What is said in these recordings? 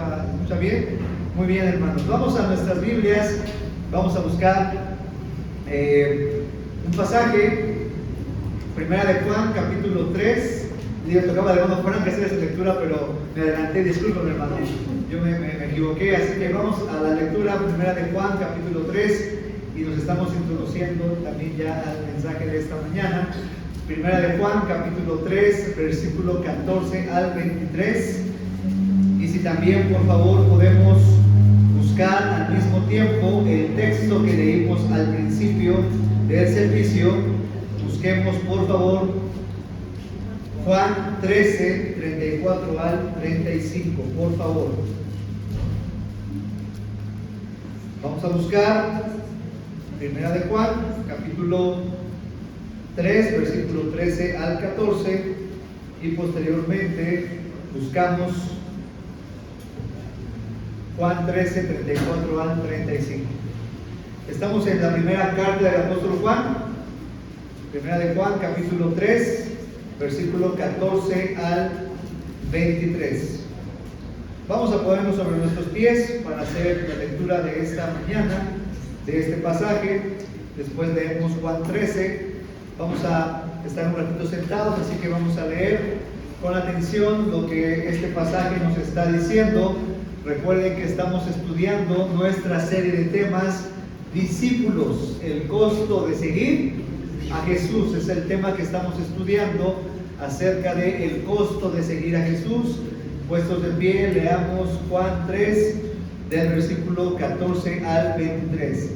escucha bien? Muy bien, hermanos. Vamos a nuestras Biblias, vamos a buscar un pasaje, Primera de Juan, capítulo 3. Le tocaba al hermano Frank hacer esa lectura, pero me adelanté, discúlpame, hermano. Yo me equivoqué, así que vamos a la lectura, Primera de Juan, capítulo 3, y nos estamos introduciendo también ya al mensaje de esta mañana. Primera de Juan, capítulo 3, versículo 14 al 23. Y si también, por favor, podemos buscar al mismo tiempo el texto que leímos al principio del servicio, busquemos, por favor, Juan 13, 34 al 35, por favor. Vamos a buscar Primera de Juan, capítulo 3, versículo 13 al 14, y posteriormente buscamos Juan 13, 34 al 35. Estamos en la primera carta del apóstol Juan, Primera de Juan, capítulo 3, versículo 14 al 23. Vamos a ponernos sobre nuestros pies para hacer la lectura de esta mañana, de este pasaje. Después leemos Juan 13. Vamos a estar un ratito sentados, así que vamos a leer con atención lo que este pasaje nos está diciendo. Recuerden que estamos estudiando nuestra serie de temas, discípulos, el costo de seguir a Jesús. Es el tema que estamos estudiando acerca del costo de seguir a Jesús. Puestos de pie, leamos Juan 3, del versículo 14 al 23.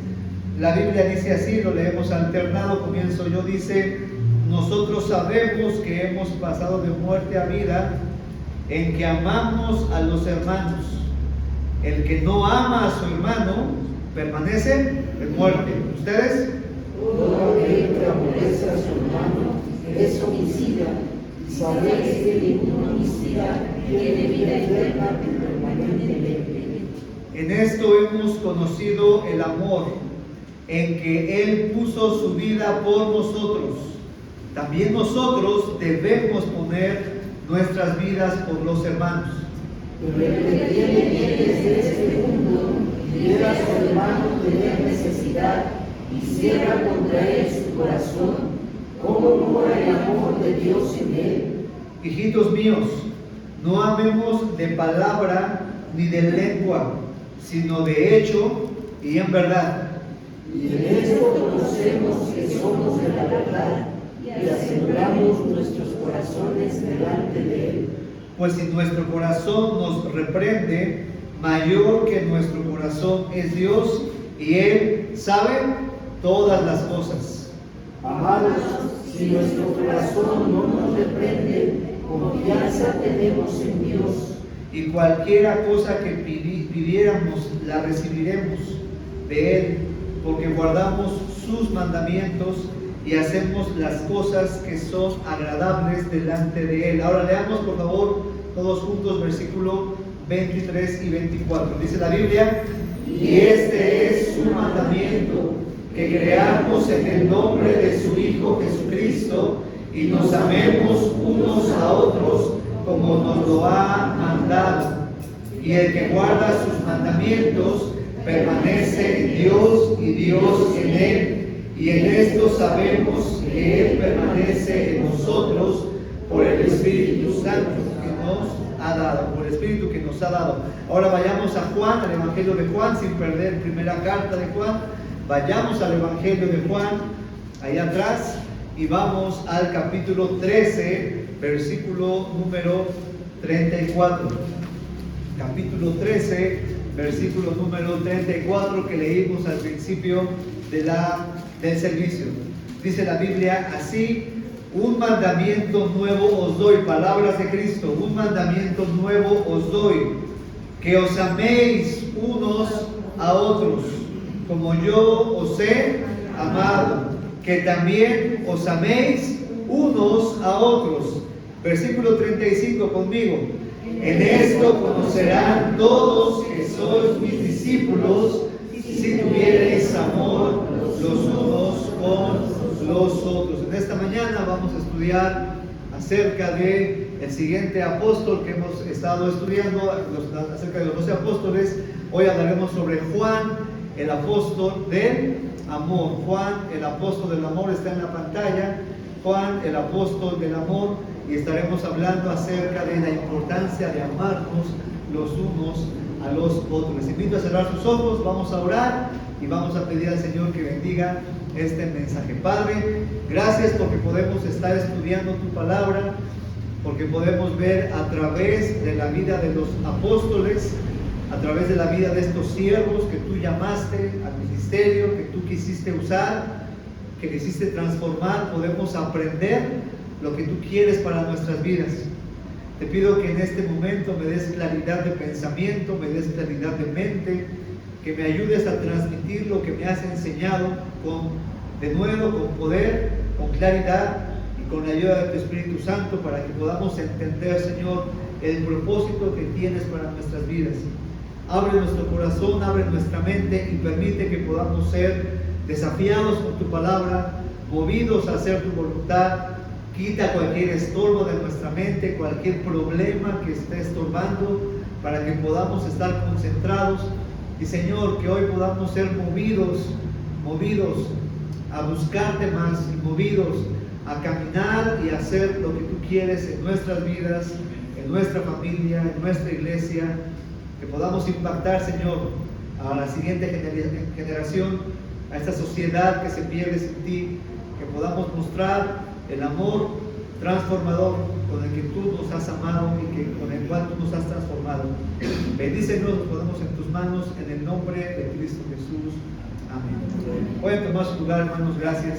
La Biblia dice así, lo leemos alternado, comienzo yo, dice: nosotros sabemos que hemos pasado de muerte a vida en que amamos a los hermanos. El que no ama a su hermano permanece en muerte. ¿Ustedes? Todo aquel que aborrece a su hermano es homicida, y sabéis que ningún homicida tiene vida eterna permanentemente. En esto hemos conocido el amor, en que Él puso su vida por nosotros. También nosotros debemos poner nuestras vidas por los hermanos. Pero el que tiene bienes de este mundo y viera a su hermano tener necesidad y cierra contra él su corazón, ¿cómo mora el amor de Dios en él? Hijitos míos, no amemos de palabra ni de lengua, sino de hecho y en verdad. Y en esto conocemos que somos de la verdad y aseguramos nuestros corazones delante de Él. Pues si nuestro corazón nos reprende, mayor que nuestro corazón es Dios, y Él sabe todas las cosas. Amados, si nuestro corazón no nos reprende, confianza tenemos en Dios. Y cualquiera cosa que pidiéramos, la recibiremos de Él, porque guardamos sus mandamientos y hacemos las cosas que son agradables delante de Él. Ahora leamos, por favor, todos juntos, versículo 23 y 24. Dice la Biblia: y este es su mandamiento, que creamos en el nombre de su Hijo Jesucristo y nos amemos unos a otros como nos lo ha mandado. Y el que guarda sus mandamientos permanece en Dios y Dios en él. Y en esto sabemos que Él permanece en nosotros por el Espíritu Santo que nos ha dado, por el Espíritu que nos ha dado. Ahora vayamos a Juan, al Evangelio de Juan, sin perder primera carta de Juan. Vayamos al Evangelio de Juan, allá atrás, y vamos al capítulo 13, versículo número 34. Capítulo 13, versículo número 34 que leímos al principio del servicio. Dice la Biblia así: un mandamiento nuevo os doy, palabras de Cristo, un mandamiento nuevo os doy, que os améis unos a otros, como yo os he amado, que también os améis unos a otros. Versículo 35 conmigo: en esto conocerán todos que sois mis discípulos, si tuviereis amor los unos con los otros. En esta mañana vamos a estudiar acerca de el siguiente apóstol que hemos estado estudiando acerca de los 12 apóstoles. Hoy hablaremos sobre Juan, el apóstol del amor. Juan, el apóstol del amor, está en la pantalla. Juan, el apóstol del amor, y estaremos hablando acerca de la importancia de amarnos los unos a los otros. Les invito a cerrar sus ojos, vamos a orar y vamos a pedir al Señor que bendiga este mensaje. Padre, gracias porque podemos estar estudiando tu palabra, porque podemos ver a través de la vida de los apóstoles, a través de la vida de estos siervos que tú llamaste al ministerio, que tú quisiste usar, que quisiste transformar, podemos aprender lo que tú quieres para nuestras vidas. Te pido que en este momento me des claridad de pensamiento, me des claridad de mente, que me ayudes a transmitir lo que me has enseñado de nuevo, con poder, con claridad y con la ayuda de tu Espíritu Santo, para que podamos entender, Señor, el propósito que tienes para nuestras vidas. Abre nuestro corazón, abre nuestra mente y permite que podamos ser desafiados por tu palabra, movidos a hacer tu voluntad. Quita cualquier estorbo de nuestra mente, cualquier problema que esté estorbando, para que podamos estar concentrados. Y Señor, que hoy podamos ser movidos a buscarte más, y movidos a caminar y hacer lo que tú quieres en nuestras vidas, en nuestra familia, en nuestra iglesia. Que podamos impactar, Señor, a la siguiente generación, a esta sociedad que se pierde sin ti. Que podamos mostrar el amor transformador con el que tú nos has amado y con el cual tú nos has transformado. Bendícenos, nos ponemos en tus manos, en el nombre de Cristo Jesús. Amén. Pueden tomar su lugar, hermanos, gracias.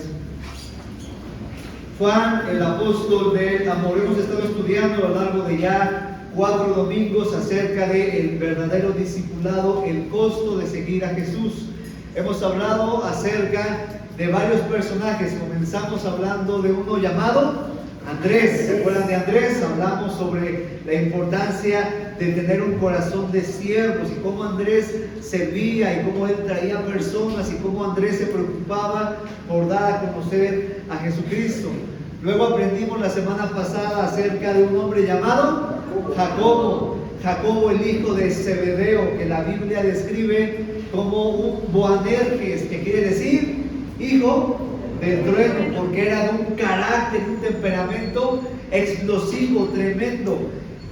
Juan, el apóstol del amor. Hemos estado estudiando a lo largo de ya 4 domingos acerca del verdadero discipulado, el costo de seguir a Jesús. Hemos hablado acerca de varios personajes. Comenzamos hablando de uno llamado Andrés. ¿Se acuerdan de Andrés? Hablamos sobre la importancia de tener un corazón de siervos y cómo Andrés servía y cómo él traía personas y cómo Andrés se preocupaba por dar a conocer a Jesucristo. Luego aprendimos la semana pasada acerca de un hombre llamado Jacobo. Jacobo, el hijo de Zebedeo, que la Biblia describe como un Boanerges, que quiere decir hijo del trueno, porque era de un carácter, un temperamento explosivo, tremendo.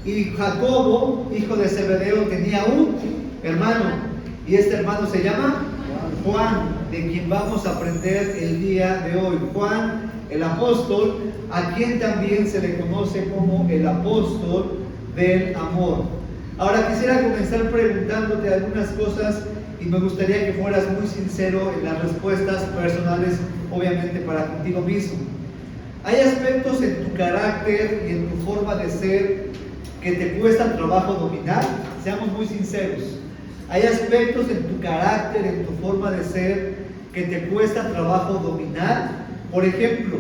Y Jacobo, hijo de Zebedeo, tenía un hermano, y este hermano se llama Juan, de quien vamos a aprender el día de hoy. Juan, el apóstol, a quien también se le conoce como el apóstol del amor. Ahora quisiera comenzar preguntándote algunas cosas, y me gustaría que fueras muy sincero en las respuestas personales, obviamente para contigo mismo. ¿Hay aspectos en tu carácter y en tu forma de ser que te cuesta trabajo dominar? Seamos muy sinceros. ¿Hay aspectos en tu carácter, en tu forma de ser, que te cuesta trabajo dominar? Por ejemplo,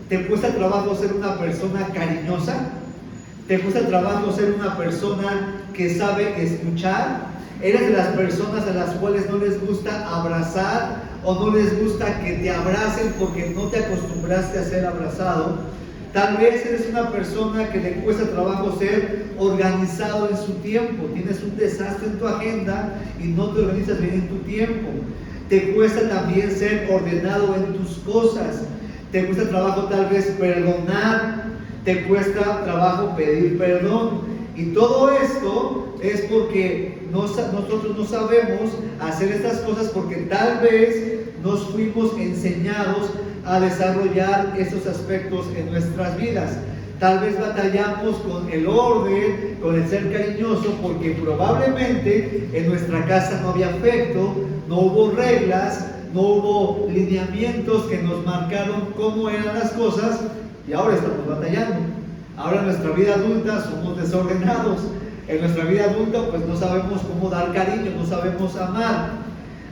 ¿te cuesta trabajo ser una persona cariñosa? ¿Te cuesta trabajo ser una persona que sabe escuchar? ¿Eres de las personas a las cuales no les gusta abrazar o no les gusta que te abracen porque no te acostumbraste a ser abrazado? Tal vez eres una persona que le cuesta trabajo ser organizado en su tiempo. Tienes un desastre en tu agenda y no te organizas bien en tu tiempo. Te cuesta también ser ordenado en tus cosas. Te cuesta trabajo tal vez perdonar. Te cuesta trabajo pedir perdón. Y todo esto es porque nosotros no sabemos hacer estas cosas, porque tal vez nos fuimos enseñados a desarrollar estos aspectos en nuestras vidas. Tal vez batallamos con el orden, con el ser cariñoso, porque probablemente en nuestra casa no había afecto, no hubo reglas, no hubo lineamientos que nos marcaron cómo eran las cosas, y ahora estamos batallando. Ahora en nuestra vida adulta somos desordenados. En nuestra vida adulta pues no sabemos cómo dar cariño, no sabemos amar.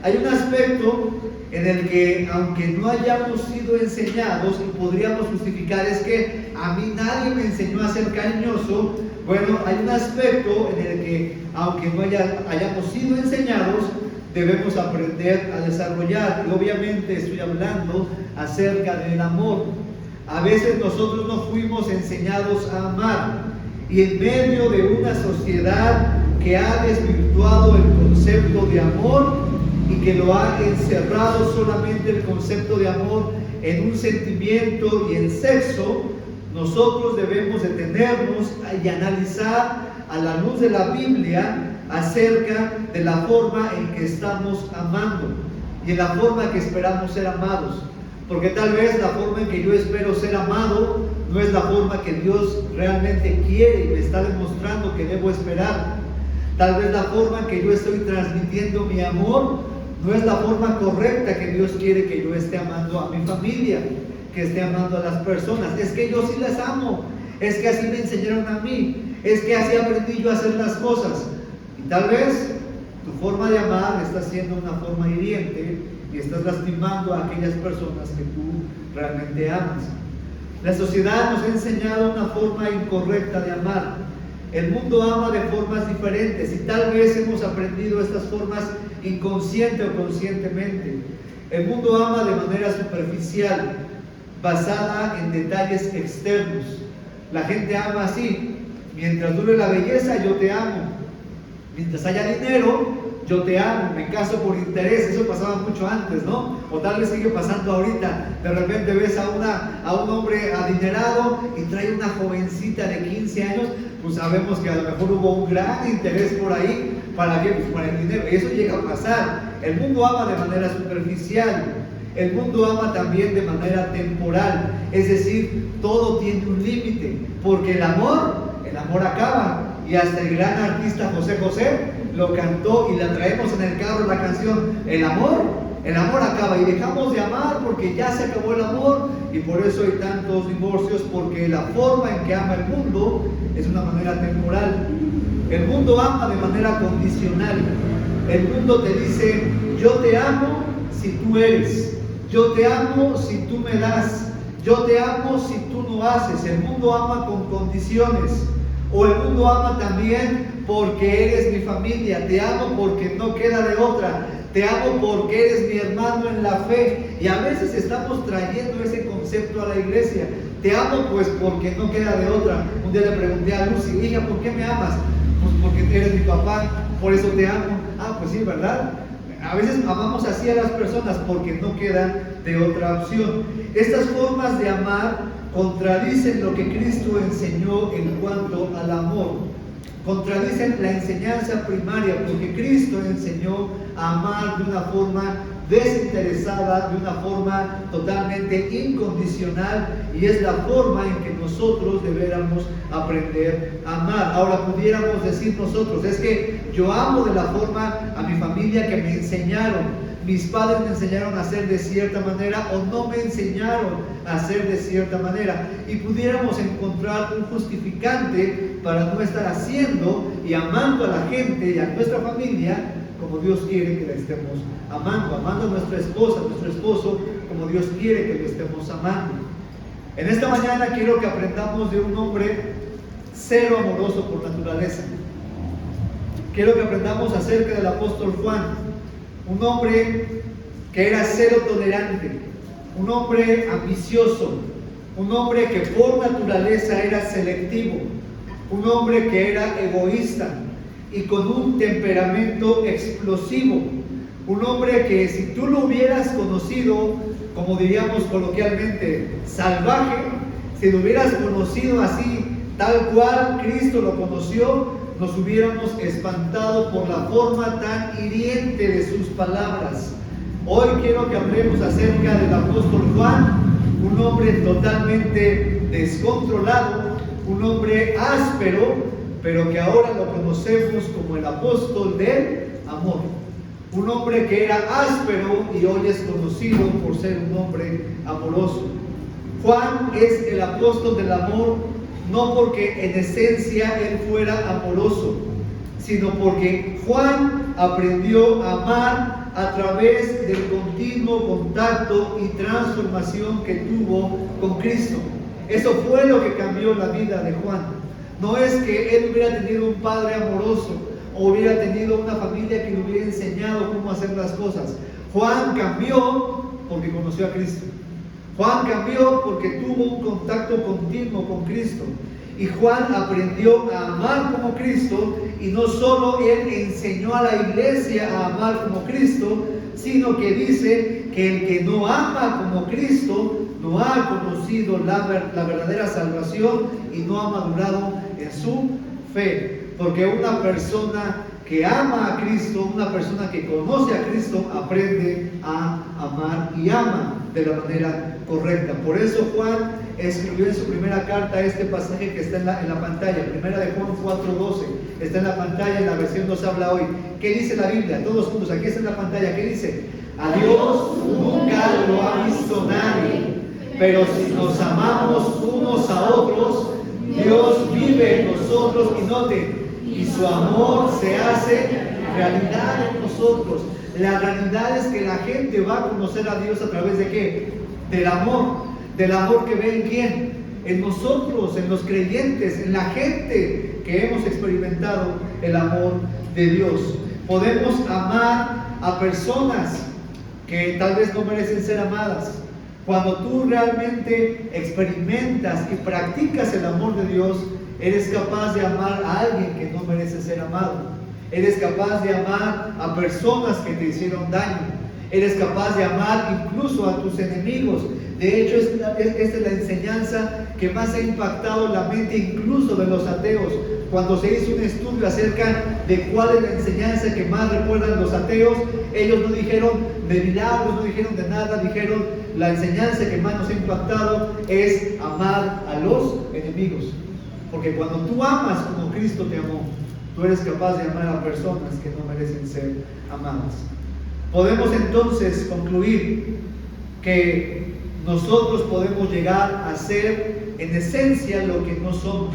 Hay un aspecto en el que, aunque no hayamos sido enseñados, y podríamos justificar, es que a mí nadie me enseñó a ser cariñoso. Bueno, hay un aspecto en el que, aunque no hayamos sido enseñados, debemos aprender a desarrollar. Y obviamente estoy hablando acerca del amor. A veces nosotros no fuimos enseñados a amar. y en medio de una sociedad que ha desvirtuado el concepto de amor y que lo ha encerrado solamente el concepto de amor en un sentimiento y en sexo, nosotros debemos detenernos y analizar a la luz de la Biblia acerca de la forma en que estamos amando y en la forma que esperamos ser amados. Porque tal vez la forma en que yo espero ser amado no es la forma que Dios realmente quiere y me está demostrando que debo esperar. Tal vez la forma en que yo estoy transmitiendo mi amor no es la forma correcta que Dios quiere que yo esté amando a mi familia, que esté amando a las personas. Es que yo sí las amo, es que así me enseñaron a mí, es que así aprendí yo a hacer las cosas. Y tal vez tu forma de amar está siendo una forma hiriente y estás lastimando a aquellas personas que tú realmente amas. La sociedad nos ha enseñado una forma incorrecta de amar. El mundo ama de formas diferentes y tal vez hemos aprendido estas formas inconsciente o conscientemente. El mundo ama de manera superficial, basada en detalles externos. La gente ama así: mientras dure la belleza, yo te amo. Mientras haya dinero, yo te amo. Me caso por interés. Eso pasaba mucho antes, ¿no? O tal vez sigue pasando ahorita. De repente ves a un hombre adinerado y trae una jovencita de 15 años. Pues sabemos que a lo mejor hubo un gran interés por ahí. ¿Para qué? Pues para el dinero. Y eso llega a pasar. El mundo ama de manera superficial. El mundo ama también de manera temporal. Es decir, todo tiene un límite. Porque el amor acaba. Y hasta el gran artista José José lo cantó y la traemos en el carro la canción. El amor acaba y dejamos de amar porque ya se acabó el amor, y por eso hay tantos divorcios, porque la forma en que ama el mundo es una manera temporal. El mundo ama de manera condicional. El mundo te dice: yo te amo si tú eres, yo te amo si tú me das, yo te amo si tú no haces. El mundo ama con condiciones. O el mundo ama también porque eres mi familia. Te amo porque no queda de otra. Te amo porque eres mi hermano en la fe. Y a veces estamos trayendo ese concepto a la iglesia. Te amo pues porque no queda de otra. Un día le pregunté a Lucy: hija, ¿por qué me amas? Pues porque eres mi papá, por eso te amo. Ah, pues sí, ¿verdad? A veces amamos así a las personas porque no queda de otra opción. Estas formas de amar contradicen lo que Cristo enseñó en cuanto al amor. Contradicen la enseñanza primaria, porque Cristo enseñó a amar de una forma desinteresada, de una forma totalmente incondicional, y es la forma en que nosotros deberíamos aprender a amar. Ahora pudiéramos decir nosotros: es que yo amo de la forma a mi familia que me enseñaron. Mis padres me enseñaron a hacer de cierta manera, o no me enseñaron a hacer de cierta manera. Y pudiéramos encontrar un justificante para no estar haciendo y amando a la gente y a nuestra familia como Dios quiere que la estemos amando. Amando a nuestra esposa, a nuestro esposo, como Dios quiere que lo estemos amando. En esta mañana quiero que aprendamos de un hombre cero amoroso por naturaleza. Quiero que aprendamos acerca del apóstol Juan. Un hombre que era cero tolerante, un hombre ambicioso, un hombre que por naturaleza era selectivo, un hombre que era egoísta y con un temperamento explosivo, un hombre que si tú lo hubieras conocido, como diríamos coloquialmente, salvaje, si lo hubieras conocido así, tal cual Cristo lo conoció, nos hubiéramos espantado por la forma tan hiriente de sus palabras. Hoy quiero que hablemos acerca del apóstol Juan, un hombre totalmente descontrolado, un hombre áspero, pero que ahora lo conocemos como el apóstol del amor. Un hombre que era áspero y hoy es conocido por ser un hombre amoroso. Juan es el apóstol del amor, no porque en esencia él fuera amoroso, sino porque Juan aprendió a amar a través del continuo contacto y transformación que tuvo con Cristo. Eso fue lo que cambió la vida de Juan. No es que él hubiera tenido un padre amoroso o hubiera tenido una familia que le hubiera enseñado cómo hacer las cosas. Juan cambió porque conoció a Cristo. Juan cambió porque tuvo un contacto continuo con Cristo. Y Juan aprendió a amar como Cristo, y no solo él enseñó a la iglesia a amar como Cristo, sino que dice que el que no ama como Cristo no ha conocido la verdadera salvación y no ha madurado en su fe. Porque una persona que ama a Cristo, una persona que conoce a Cristo, aprende a amar y ama de la manera correcta. Por eso Juan escribió en su primera carta este pasaje que está en la pantalla, primera de Juan 4:12, está en la pantalla, en la versión nos habla hoy. ¿Qué dice la Biblia? Todos juntos, aquí está en la pantalla. ¿Qué dice? A Dios nunca lo ha visto nadie, pero si nos amamos unos a otros, Dios vive en nosotros, y noten, y su amor se hace realidad en nosotros. La realidad es que la gente va a conocer a Dios a través de ¿qué? Del amor que ve en quién, en nosotros, en los creyentes, en la gente que hemos experimentado el amor de Dios. Podemos amar a personas que tal vez no merecen ser amadas. Cuando tú realmente experimentas y practicas el amor de Dios, eres capaz de amar a alguien que no merece ser amado. Eres capaz de amar a personas que te hicieron daño. Eres capaz de amar incluso a tus enemigos. De hecho, esta es la enseñanza que más ha impactado la mente incluso de los ateos. Cuando se hizo un estudio acerca de cuál es la enseñanza que más recuerdan los ateos, ellos no dijeron de milagros, no dijeron de nada, dijeron la enseñanza que más nos ha impactado es amar a los enemigos. Porque cuando tú amas como Cristo te amó, tú eres capaz de amar a personas que no merecen ser amadas. Podemos entonces concluir que nosotros podemos llegar a ser en esencia lo que no somos.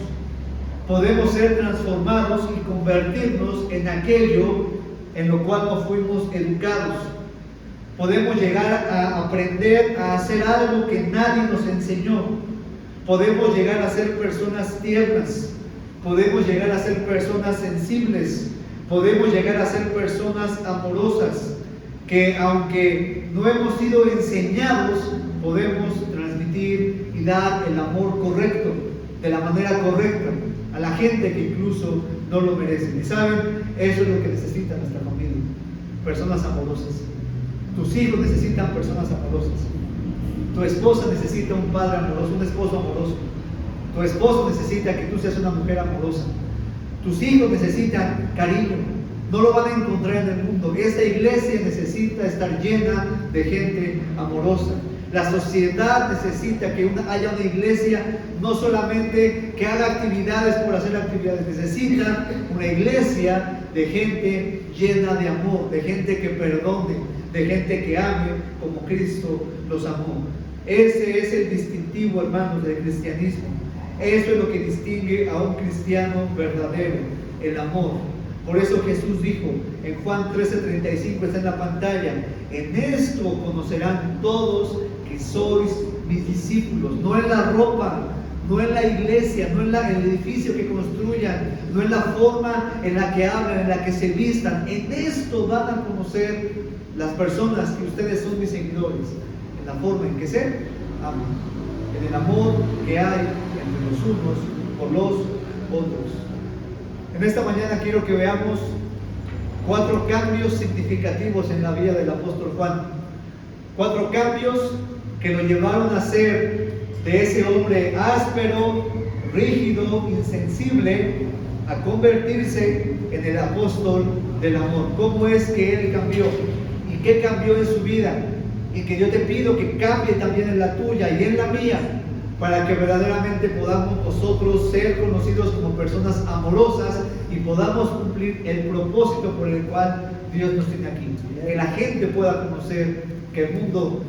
Podemos ser transformados y convertirnos en aquello en lo cual no fuimos educados. Podemos llegar a aprender a hacer algo que nadie nos enseñó. Podemos llegar a ser personas tiernas. Podemos llegar a ser personas sensibles. Podemos llegar a ser personas amorosas, que aunque no hemos sido enseñados, podemos transmitir y dar el amor correcto, de la manera correcta, a la gente que incluso no lo merece. Y saben, eso es lo que necesita nuestra familia: personas amorosas. Tus hijos necesitan personas amorosas. Tu esposa necesita un padre amoroso, un esposo amoroso. Tu esposo necesita que tú seas una mujer amorosa. Tus hijos necesitan cariño. No lo van a encontrar en el mundo. Esta iglesia necesita estar llena de gente amorosa. La sociedad necesita que haya una iglesia no solamente que haga actividades por hacer actividades, necesita una iglesia de gente llena de amor, de gente que perdone, de gente que ame como Cristo los amó. Ese es el distintivo, hermanos, del cristianismo. Eso es lo que distingue a un cristiano verdadero, el amor. Por eso Jesús dijo en Juan 13:35, está en la pantalla: en esto conocerán todos que sois mis discípulos. No en la ropa, no en la iglesia, no en el edificio que construyan, no en la forma en la que hablan, en la que se vistan. En esto van a conocer las personas que ustedes son mis seguidores, en la forma en que se aman, en el amor que hay entre los unos por los otros. En esta mañana quiero que veamos 4 cambios significativos en la vida del apóstol Juan. 4 cambios que lo llevaron a ser de ese hombre áspero, rígido, insensible, a convertirse en el apóstol del amor. ¿Cómo es que él cambió? ¿Y qué cambió en su vida? Y que yo te pido que cambie también en la tuya y en la mía, para que verdaderamente podamos nosotros ser conocidos como personas amorosas y podamos cumplir el propósito por el cual Dios nos tiene aquí. Que la gente pueda conocer, que el mundo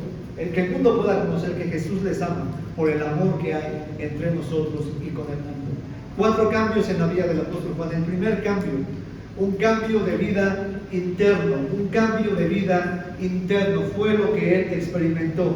pueda conocer que Jesús les ama por el amor que hay entre nosotros y con el mundo. 4 cambios en la vida del apóstol Juan. El primer cambio, un cambio de vida interno. Un cambio de vida interno fue lo que él experimentó.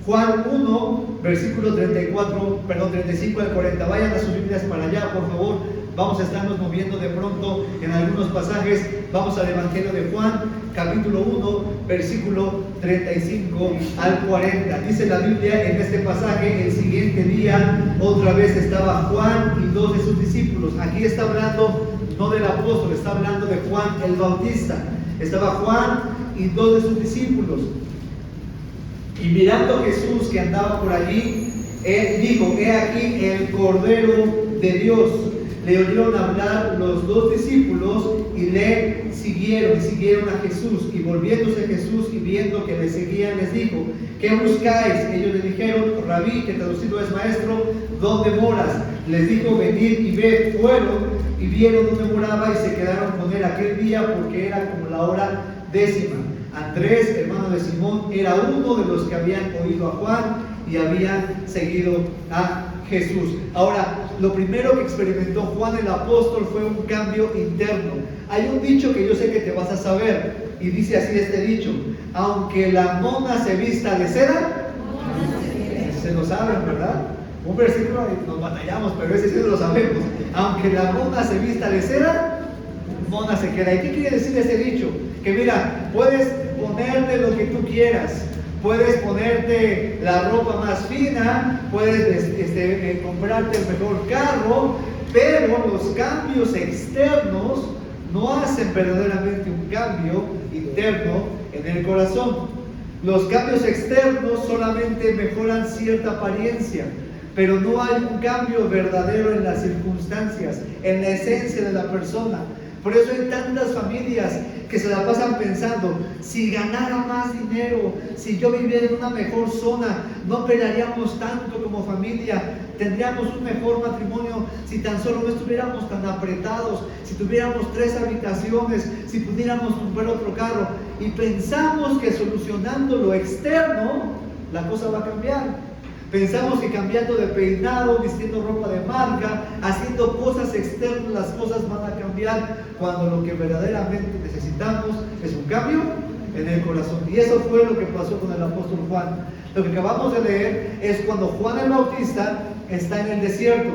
Juan 1, versículo 35 al 40. Vayan a sus Biblias para allá, por favor. vamos a estarnos moviendo de pronto en algunos pasajes. Vamos al Evangelio de Juan, capítulo 1, versículo 35 al 40. Dice la Biblia en este pasaje: el siguiente día otra vez estaba Juan y 2 de sus discípulos. Aquí está hablando no del apóstol, está hablando de Juan el Bautista. Estaba Juan y 2 de sus discípulos. Y mirando a Jesús que andaba por allí, él dijo: he aquí el Cordero de Dios. Le oyeron hablar los 2 discípulos y le siguieron a Jesús. Y volviéndose Jesús y viendo que le seguían, les dijo: ¿qué buscáis? Ellos le dijeron: Rabí, que traducido es maestro, ¿dónde moras? Les dijo: venid y ved. Fueron y vieron dónde moraba y se quedaron con él aquel día, porque era como la hora 10. Andrés, hermano de Simón, era uno de los que habían oído a Juan y habían seguido a Jesús. Ahora, lo primero que experimentó Juan el apóstol fue un cambio interno. Hay un dicho que yo sé que te vas a saber, y dice así este dicho: aunque la mona se vista de seda, se lo saben, ¿verdad? Un versículo, nos batallamos, pero ese sí lo sabemos. Aunque la mona se vista de seda, mona se queda. ¿Y qué quiere decir ese dicho? Que mira, puedes ponerte lo que tú quieras, puedes ponerte la ropa más fina, puedes comprarte el mejor carro, pero los cambios externos no hacen verdaderamente un cambio interno en el corazón. Los cambios externos solamente mejoran cierta apariencia, pero no hay un cambio verdadero en las circunstancias, en la esencia de la persona. Por eso hay tantas familias que se la pasan pensando: si ganara más dinero, si yo viviera en una mejor zona, no pelearíamos tanto como familia, tendríamos un mejor matrimonio si tan solo no estuviéramos tan apretados, si tuviéramos 3 habitaciones, si pudiéramos comprar otro carro. Y pensamos que solucionando lo externo, la cosa va a cambiar. Pensamos que cambiando de peinado, vistiendo ropa de marca, haciendo cosas externas, las cosas van a cambiar, cuando lo que verdaderamente necesitamos es un cambio en el corazón. Y eso fue lo que pasó con el apóstol Juan. Lo que acabamos de leer es cuando Juan el Bautista está en el desierto.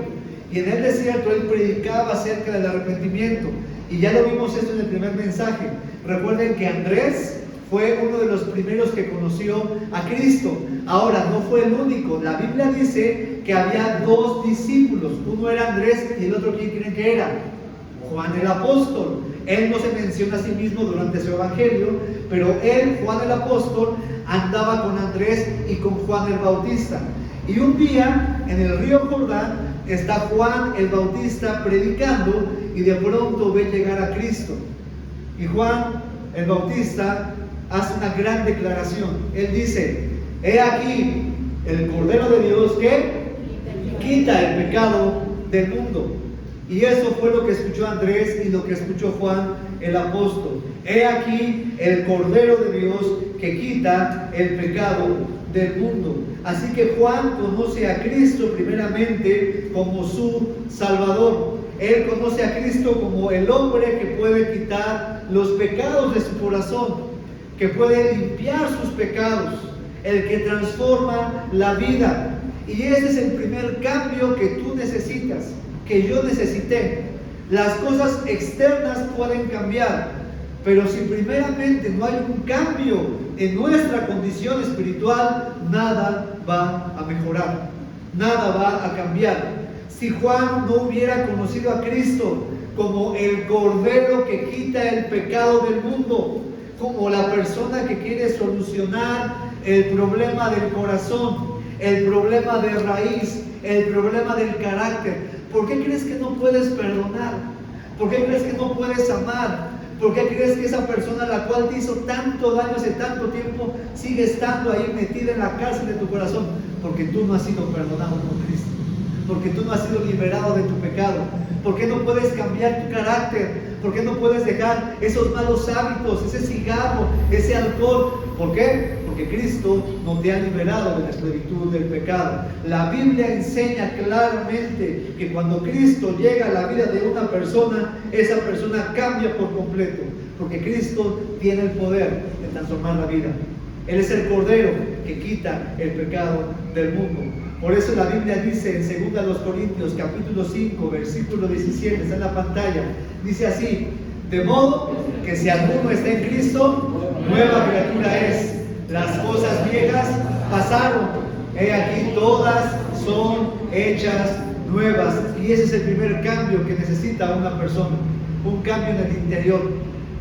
Y en el desierto él predicaba acerca del arrepentimiento. Y ya lo vimos esto en el primer mensaje. Recuerden que Andrés fue uno de los primeros que conoció a Cristo. Ahora, no fue el único. La Biblia dice que había 2 discípulos. Uno era Andrés y el otro, ¿quién creen que era? Juan el apóstol. Él no se menciona a sí mismo durante su evangelio, pero él, Juan el apóstol, andaba con Andrés y con Juan el Bautista. Y un día, en el río Jordán, está Juan el Bautista predicando y de pronto ve llegar a Cristo. Y Juan el Bautista hace una gran declaración. Él dice: he aquí el Cordero de Dios que quita el pecado del mundo. Y eso fue lo que escuchó Andrés y lo que escuchó Juan el apóstol. He aquí el Cordero de Dios que quita el pecado del mundo. Así que Juan conoce a Cristo primeramente como su Salvador. Él conoce a Cristo como el hombre que puede quitar los pecados de su corazón, que puede limpiar sus pecados, el que transforma la vida. Y ese es el primer cambio que tú necesitas, que yo necesité. Las cosas externas pueden cambiar, pero si primeramente no hay un cambio en nuestra condición espiritual, nada va a mejorar, nada va a cambiar. Si Juan no hubiera conocido a Cristo como el Cordero que quita el pecado del mundo, como la persona que quiere solucionar el problema del corazón, el problema de raíz, el problema del carácter, ¿por qué crees que no puedes perdonar? ¿Por qué crees que no puedes amar? ¿Por qué crees que esa persona a la cual te hizo tanto daño hace tanto tiempo sigue estando ahí metida en la cárcel de tu corazón? Porque tú no has sido perdonado por Cristo, porque tú no has sido liberado de tu pecado. ¿Por qué no puedes cambiar tu carácter? ¿Por qué no puedes dejar esos malos hábitos, ese cigarro, ese alcohol? ¿Por qué? Porque Cristo no te ha liberado de la esclavitud del pecado. La Biblia enseña claramente que cuando Cristo llega a la vida de una persona, esa persona cambia por completo, porque Cristo tiene el poder de transformar la vida. Él es el Cordero que quita el pecado del mundo. Por eso la Biblia dice en 2 Corintios capítulo 5, versículo 17, está en la pantalla, dice así: de modo que si alguno está en Cristo, nueva criatura es. Las cosas viejas pasaron, he aquí todas son hechas nuevas. Y ese es el primer cambio que necesita una persona, un cambio en el interior: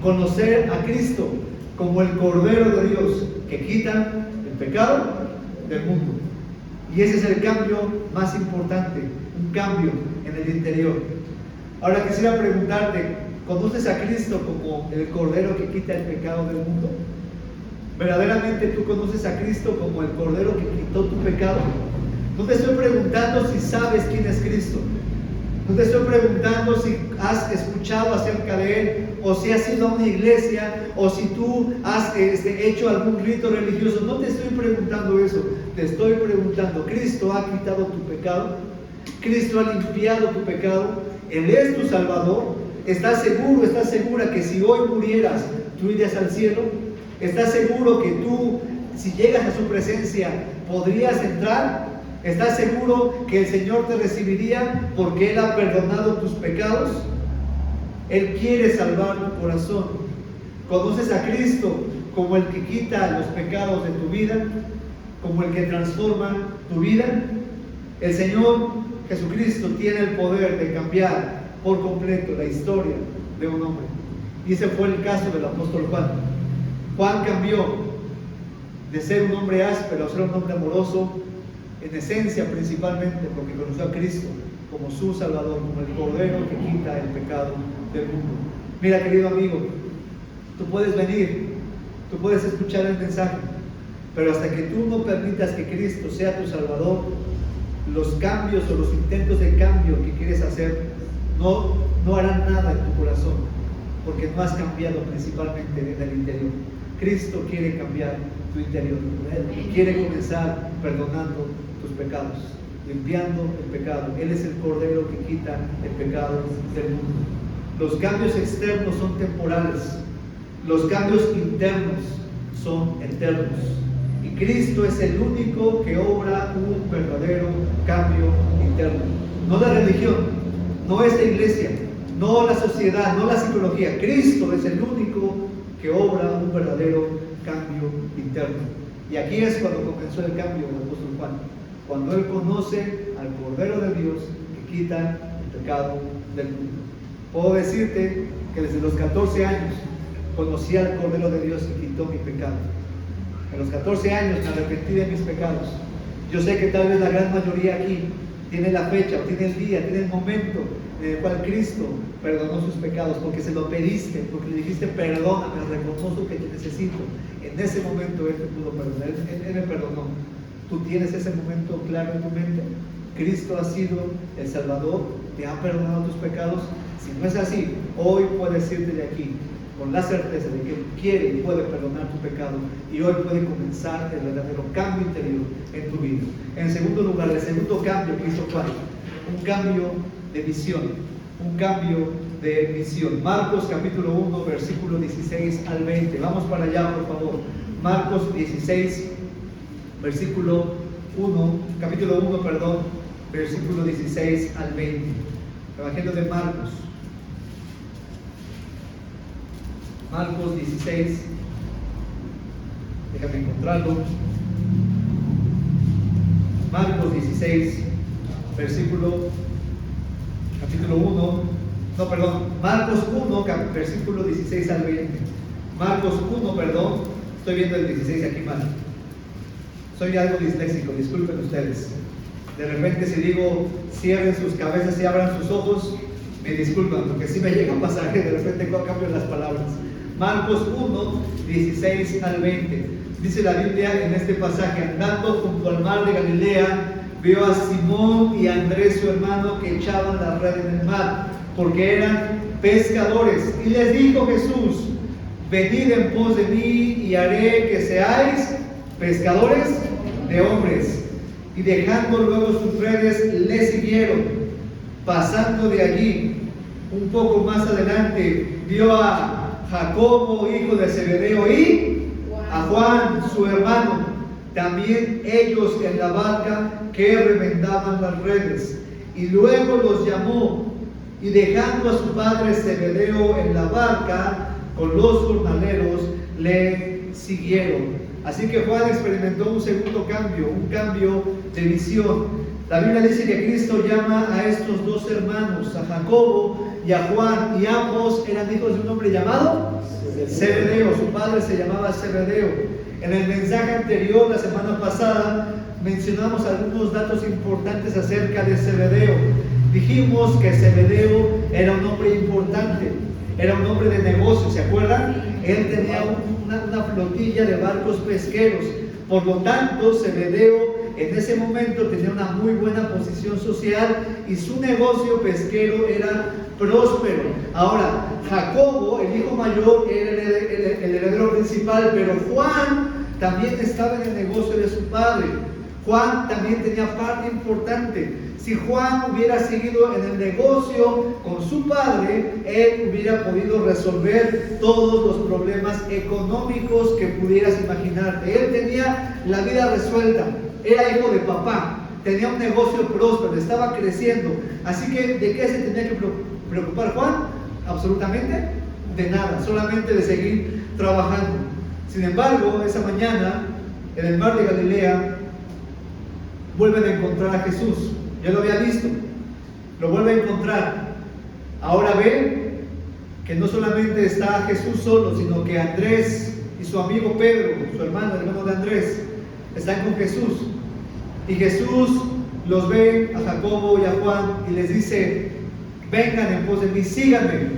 conocer a Cristo como el Cordero de Dios que quita el pecado del mundo. Y ese es el cambio más importante, un cambio en el interior. Ahora quisiera preguntarte, ¿conoces a Cristo como el Cordero que quita el pecado del mundo? ¿Verdaderamente tú conoces a Cristo como el Cordero que quitó tu pecado? No te estoy preguntando si sabes quién es Cristo. No te estoy preguntando si has escuchado acerca de Él, o si has ido a una iglesia, o si tú has hecho algún rito religioso. No te estoy preguntando eso. Te estoy preguntando, ¿Cristo ha quitado tu pecado? ¿Cristo ha limpiado tu pecado? Él es tu Salvador. ¿Estás seguro, estás segura que si hoy murieras, tú irías al cielo? ¿Estás seguro que tú, si llegas a su presencia, podrías entrar? ¿Estás seguro que el Señor te recibiría porque Él ha perdonado tus pecados? Él quiere salvar tu corazón. ¿Conoces a Cristo como el que quita los pecados de tu vida? ¿Como el que transforma tu vida? El Señor Jesucristo tiene el poder de cambiar por completo la historia de un hombre. Y ese fue el caso del apóstol Juan. Juan cambió de ser un hombre áspero a ser un hombre amoroso, en esencia principalmente porque conoció a Cristo como su Salvador, como el Cordero que quita el pecado del mundo. Mira, querido amigo, tú puedes venir, tú puedes escuchar el mensaje, pero hasta que tú no permitas que Cristo sea tu Salvador, los cambios o los intentos de cambio que quieres hacer no harán nada en tu corazón, porque no has cambiado principalmente en el interior. Cristo quiere cambiar tu interior. Él quiere comenzar perdonando tus pecados, limpiando el pecado. Él es el Cordero que quita el pecado del mundo. Los cambios externos son temporales, los cambios internos son eternos. Y Cristo es el único que obra un verdadero cambio interno. No la religión, no esta iglesia, no la sociedad, no la psicología. Cristo es el único que obra un verdadero cambio interno. Y aquí es cuando comenzó el cambio del apóstol Juan, cuando él conoce al Cordero de Dios que quita el pecado del mundo. Puedo decirte que desde los 14 años conocí al Cordero de Dios que quitó mi pecado. A los 14 años me arrepentí de mis pecados. Yo sé que tal vez la gran mayoría aquí tiene la fecha, o tiene el día, tiene el momento en el cual Cristo perdonó sus pecados, porque se lo pediste, porque le dijiste: perdóname, reconozco que te necesito. En ese momento Él te pudo perdonar, Él me perdonó. ¿Tú tienes ese momento claro en tu mente? ¿Cristo ha sido el Salvador? ¿Te ha perdonado tus pecados? Si no es así, hoy puedes irte de aquí con la certeza de que Él quiere y puede perdonar tu pecado, y hoy puede comenzar el verdadero cambio interior en tu vida. En segundo lugar, el segundo cambio que hizo Juan, un cambio de visión, un cambio de visión. Marcos capítulo 1, versículo 16 al 20. Vamos para allá, por favor. Marcos 16, versículo 1, capítulo 1, perdón, versículo 16 al 20. Evangelio de Marcos. Marcos 16, déjame encontrarlo. Marcos 16, capítulo 1, no, perdón, Marcos 1, versículo 16 al 20. Marcos 1, perdón, estoy viendo el 16 aquí mal. Soy algo disléxico, disculpen ustedes. De repente si digo cierren sus cabezas y abran sus ojos, me disculpan, porque sí me llega a pasar que de repente cambio las palabras. Marcos 1, 16 al 20. Dice la Biblia en este pasaje: andando junto al mar de Galilea, vio a Simón y a Andrés su hermano que echaban la red en el mar, porque eran pescadores. Y les dijo Jesús: venid en pos de mí y haré que seáis pescadores de hombres. Y dejando luego sus redes, le siguieron. Pasando de allí, un poco más adelante, vio a Jacobo, hijo de Zebedeo, y a Juan, su hermano, también ellos en la barca que remendaban las redes. Y luego los llamó, y dejando a su padre Zebedeo en la barca con los jornaleros, le siguieron. Así que Juan experimentó un segundo cambio, un cambio de visión. La Biblia dice que Cristo llama a estos dos hermanos, a Jacobo y a Juan, y ambos eran hijos de un hombre llamado Zebedeo. Su padre se llamaba Zebedeo. En el mensaje anterior, la semana pasada, mencionamos algunos datos importantes acerca de Zebedeo. Dijimos que Zebedeo era un hombre importante, era un hombre de negocios, ¿se acuerdan? Él tenía una flotilla de barcos pesqueros. Por lo tanto, Zebedeo en ese momento tenía una muy buena posición social y su negocio pesquero era próspero. Ahora, Jacobo, el hijo mayor, era el heredero principal, pero Juan también estaba en el negocio de su padre. Juan también tenía parte importante. Si Juan hubiera seguido en el negocio con su padre, él hubiera podido resolver todos los problemas económicos que pudieras imaginarte. Él tenía la vida resuelta, era hijo de papá, tenía un negocio próspero, estaba creciendo. Así que, ¿de qué se tenía que preocupar Juan? Absolutamente de nada, solamente de seguir trabajando. Sin embargo, esa mañana, en el mar de Galilea, vuelven a encontrar a Jesús. Ya lo había visto, lo vuelve a encontrar. Ahora ve que no solamente está Jesús solo, sino que Andrés y su amigo Pedro, su hermano, el hermano de Andrés, están con Jesús. Y Jesús los ve a Jacobo y a Juan y les dice: vengan en pos de mí, síganme,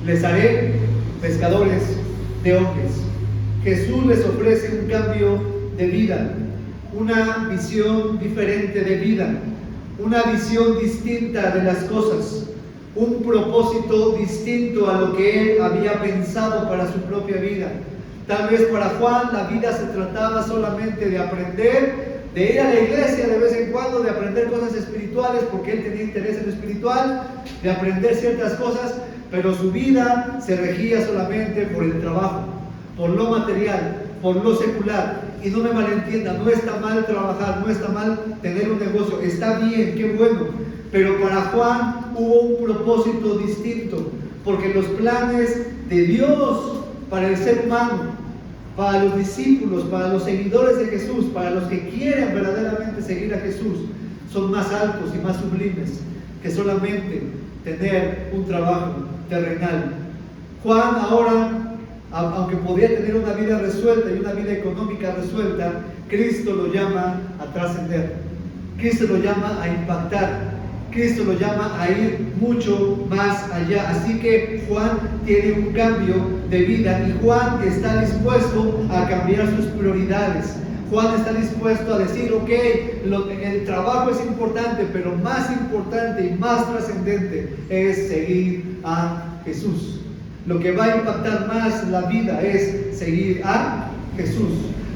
les haré pescadores de hombres. Jesús les ofrece un cambio de vida, una visión diferente de vida, una visión distinta de las cosas, un propósito distinto a lo que él había pensado para su propia vida. Tal vez para Juan la vida se trataba solamente de aprender, de ir a la iglesia de vez en cuando, de aprender cosas espirituales, porque él tenía interés en lo espiritual, de aprender ciertas cosas, pero su vida se regía solamente por el trabajo, por lo material, por lo secular. Y no me malentiendan, no está mal trabajar, no está mal tener un negocio, está bien, qué bueno. Pero para Juan hubo un propósito distinto, porque los planes de Dios para el ser humano, para los discípulos, para los seguidores de Jesús, para los que quieren verdaderamente seguir a Jesús, son más altos y más sublimes que solamente tener un trabajo terrenal. Juan ahora, aunque podía tener una vida resuelta y una vida económica resuelta, Cristo lo llama a trascender, Cristo lo llama a impactar, Cristo lo llama a ir mucho más allá. Así que Juan tiene un cambio de vida y Juan está dispuesto a cambiar sus prioridades. Juan está dispuesto a decir: ok, el trabajo es importante, pero más importante y más trascendente es seguir a Jesús. Lo que va a impactar más la vida es seguir a Jesús.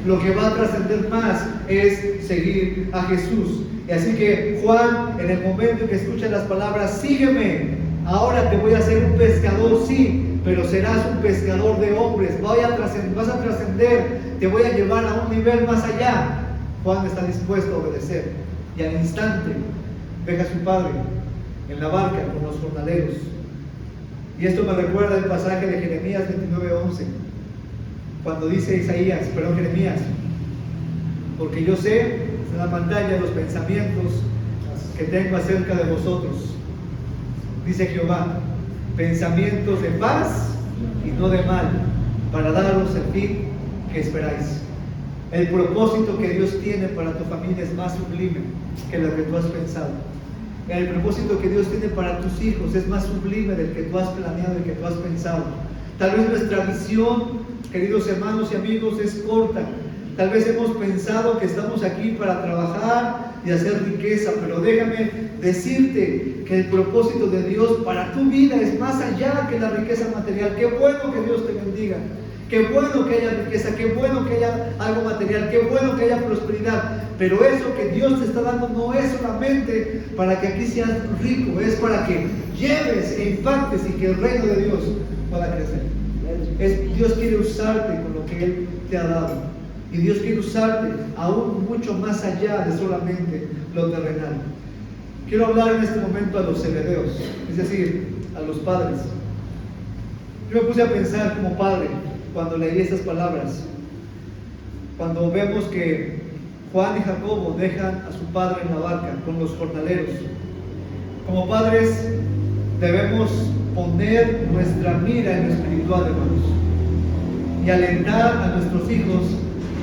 Lo que va a trascender más es seguir a Jesús. Y así que Juan, en el momento en que escucha las palabras: sígueme, ahora te voy a hacer un pescador, sí, pero serás un pescador de hombres, vas a trascender, te voy a llevar a un nivel más allá. Juan está dispuesto a obedecer. Y al instante deja a su padre en la barca con los jornaleros. Y esto me recuerda el pasaje de Jeremías 29:11, cuando dice Jeremías: porque yo sé, en la pantalla, los pensamientos que tengo acerca de vosotros, dice Jehová, pensamientos de paz y no de mal, para daros el fin que esperáis. El propósito que Dios tiene para tu familia es más sublime que lo que tú has pensado. El propósito que Dios tiene para tus hijos es más sublime del que tú has planeado, del que tú has pensado. Tal vez nuestra visión, queridos hermanos y amigos, es corta. Tal vez hemos pensado que estamos aquí para trabajar y hacer riqueza, pero déjame decirte que el propósito de Dios para tu vida es más allá que la riqueza material. Qué bueno que Dios te bendiga. Qué bueno que haya riqueza, qué bueno que haya algo material, qué bueno que haya prosperidad. Pero eso que Dios te está dando no es solamente para que aquí seas rico, es para que lleves e impactes y que el reino de Dios pueda crecer. Dios quiere usarte con lo que Él te ha dado. Y Dios quiere usarte aún mucho más allá de solamente lo terrenal. Quiero hablar en este momento a los zebedeos, es decir, a los padres. Yo me puse a pensar como padre cuando leí estas palabras. Cuando vemos que Juan y Jacobo dejan a su padre en la barca con los jornaleros. Como padres debemos poner nuestra mira en lo espiritual, hermanos, y alentar a nuestros hijos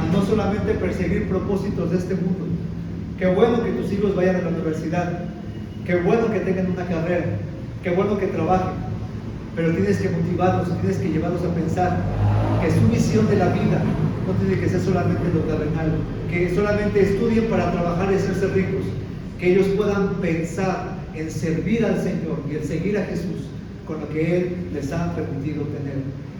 a no solamente perseguir propósitos de este mundo. Qué bueno que tus hijos vayan a la universidad, qué bueno que tengan una carrera, qué bueno que trabajen, pero tienes que motivarlos, tienes que llevarlos a pensar que su visión de la vida no tiene que ser solamente lo terrenal, que solamente estudien para trabajar y hacerse ricos, que ellos puedan pensar en servir al Señor y en seguir a Jesús con lo que Él les ha permitido tener.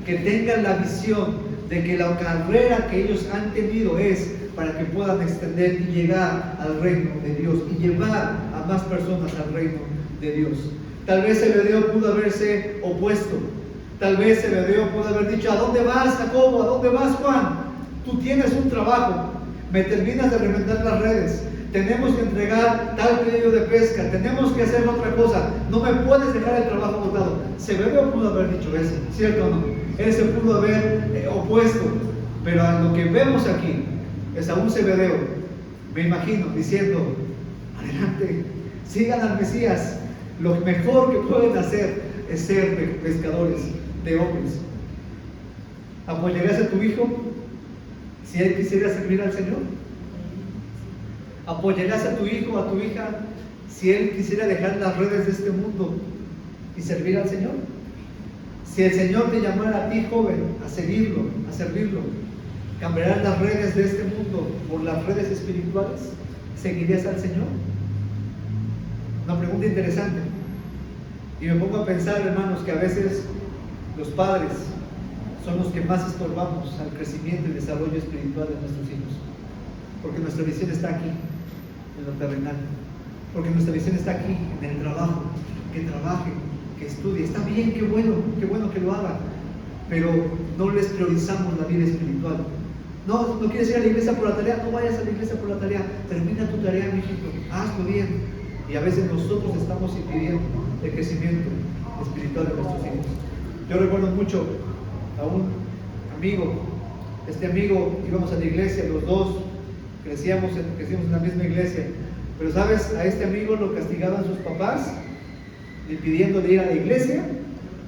Que tengan la visión de que la carrera que ellos han tenido es para que puedan extender y llegar al reino de Dios y llevar a más personas al reino de Dios. Tal vez Zebedeo pudo haberse opuesto. Tal vez Zebedeo pudo haber dicho: ¿a dónde vas, Jacobo? ¿A dónde vas, Juan? Tú tienes un trabajo, me terminas de remendar las redes, tenemos que entregar tal pedido de pesca, tenemos que hacer otra cosa, no me puedes dejar el trabajo botado. Zebedeo pudo haber dicho eso, ¿cierto o no? Él se pudo haber opuesto, pero a lo que vemos aquí es a un Zebedeo, me imagino, diciendo: adelante, sigan al Mesías, lo mejor que pueden hacer es ser pescadores de hombres. ¿Apoyarías a tu hijo si él quisiera servir al Señor? ¿Apoyarías a tu hijo, a tu hija, si él quisiera dejar las redes de este mundo y servir al Señor? Si el Señor te llamara a ti, joven, a seguirlo, a servirlo, ¿cambiarás las redes de este mundo por las redes espirituales? ¿Seguirías al Señor? Una pregunta interesante. Y me pongo a pensar, hermanos, que a veces los padres son los que más estorbamos al crecimiento y desarrollo espiritual de nuestros hijos. Porque nuestra visión está aquí, en lo terrenal. Porque nuestra visión está aquí, en el trabajo. Que trabaje, que estudie. Está bien, qué bueno que lo haga. Pero no les priorizamos la vida espiritual. No quieres ir a la iglesia por la tarea, no vayas a la iglesia por la tarea. Termina tu tarea, mijito, hazlo bien. Y a veces nosotros estamos impidiendo el crecimiento espiritual de nuestros hijos. Yo recuerdo mucho a un amigo. Este amigo, íbamos a la iglesia, los dos crecimos en la misma iglesia. Pero sabes, a este amigo lo castigaban sus papás, impidiéndole ir a la iglesia,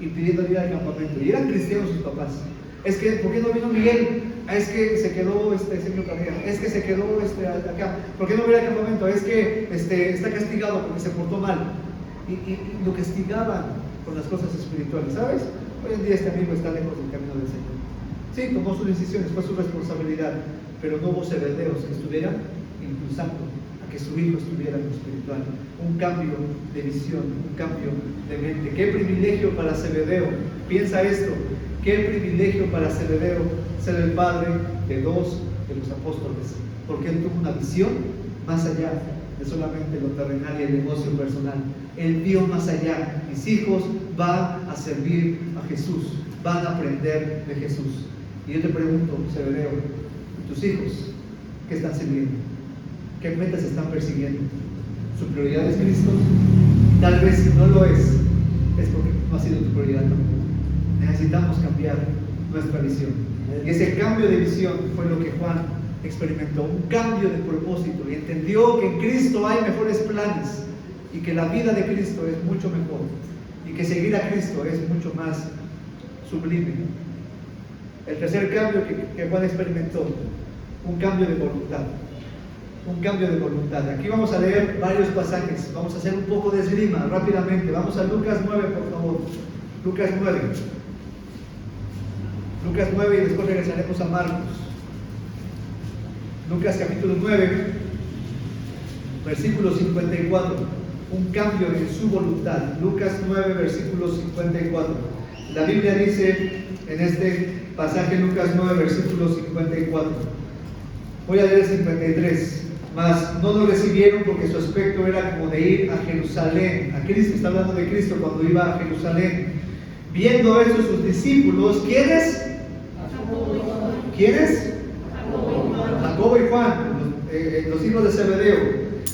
impidiéndole ir al campamento. Y eran cristianos sus papás. Es que, ¿por qué no vino Miguel? Es que se quedó haciendo tarea. Es que se quedó acá. ¿Por qué no vino al campamento? Es que está castigado porque se portó mal. Y lo castigaban con las cosas espirituales, ¿sabes? Hoy en día este amigo está lejos del camino del Señor. Sí, tomó sus decisiones, fue su responsabilidad, pero no hubo zebedeos que estuvieran impulsando a que su hijo estuviera en lo espiritual. Un cambio de visión, un cambio de mente. ¡Qué privilegio para Zebedeo! Piensa esto. ¡Qué privilegio para Zebedeo ser el padre de dos de los apóstoles! Porque él tuvo una visión más allá de solamente lo terrenal y el negocio personal. Él vio más allá. Mis hijos van a servir a Jesús, van a aprender de Jesús. Y yo te pregunto, Zebedeo, tus hijos, ¿qué están sirviendo? ¿Qué metas están persiguiendo? ¿Su prioridad es Cristo? Tal vez si no lo es porque no ha sido tu prioridad tampoco. Necesitamos cambiar nuestra visión. Y ese cambio de visión fue lo que Juan experimentó, un cambio de propósito, y entendió que en Cristo hay mejores planes y que la vida de Cristo es mucho mejor y que seguir a Cristo es mucho más sublime. El tercer cambio que Juan experimentó, un cambio de voluntad. Un cambio de voluntad. Aquí vamos a leer varios pasajes, vamos a hacer un poco de esgrima rápidamente. Vamos a Lucas 9, por favor. Lucas 9. Lucas 9 y después regresaremos a Marcos. Lucas capítulo 9, versículo 54. Un cambio en su voluntad. Lucas 9, versículo 54. La Biblia dice en este pasaje, Lucas 9, versículo 54. Voy a leer el 53. Mas no lo recibieron porque su aspecto era como de ir a Jerusalén. A Cristo, está hablando de Cristo cuando iba a Jerusalén. Viendo eso sus discípulos, ¿quiénes? Jacobo y Juan, los hijos de Zebedeo,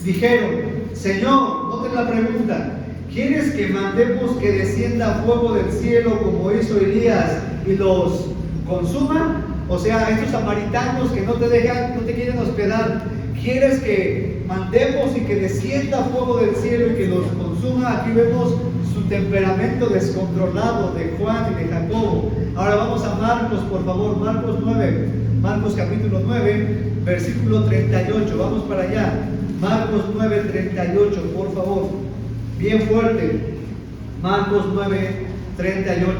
dijeron: Señor, noten la pregunta, ¿quieres que mandemos que descienda fuego del cielo como hizo Elías y los consuma? O sea, estos samaritanos que no te quieren hospedar, ¿quieres que mandemos y que descienda fuego del cielo y que los consuma? Aquí vemos su temperamento descontrolado de Juan y de Jacobo. Ahora vamos a Marcos, por favor, Marcos capítulo 9, versículo 38, vamos para allá. Marcos 9, 38, por favor, bien fuerte. Marcos 9, 38.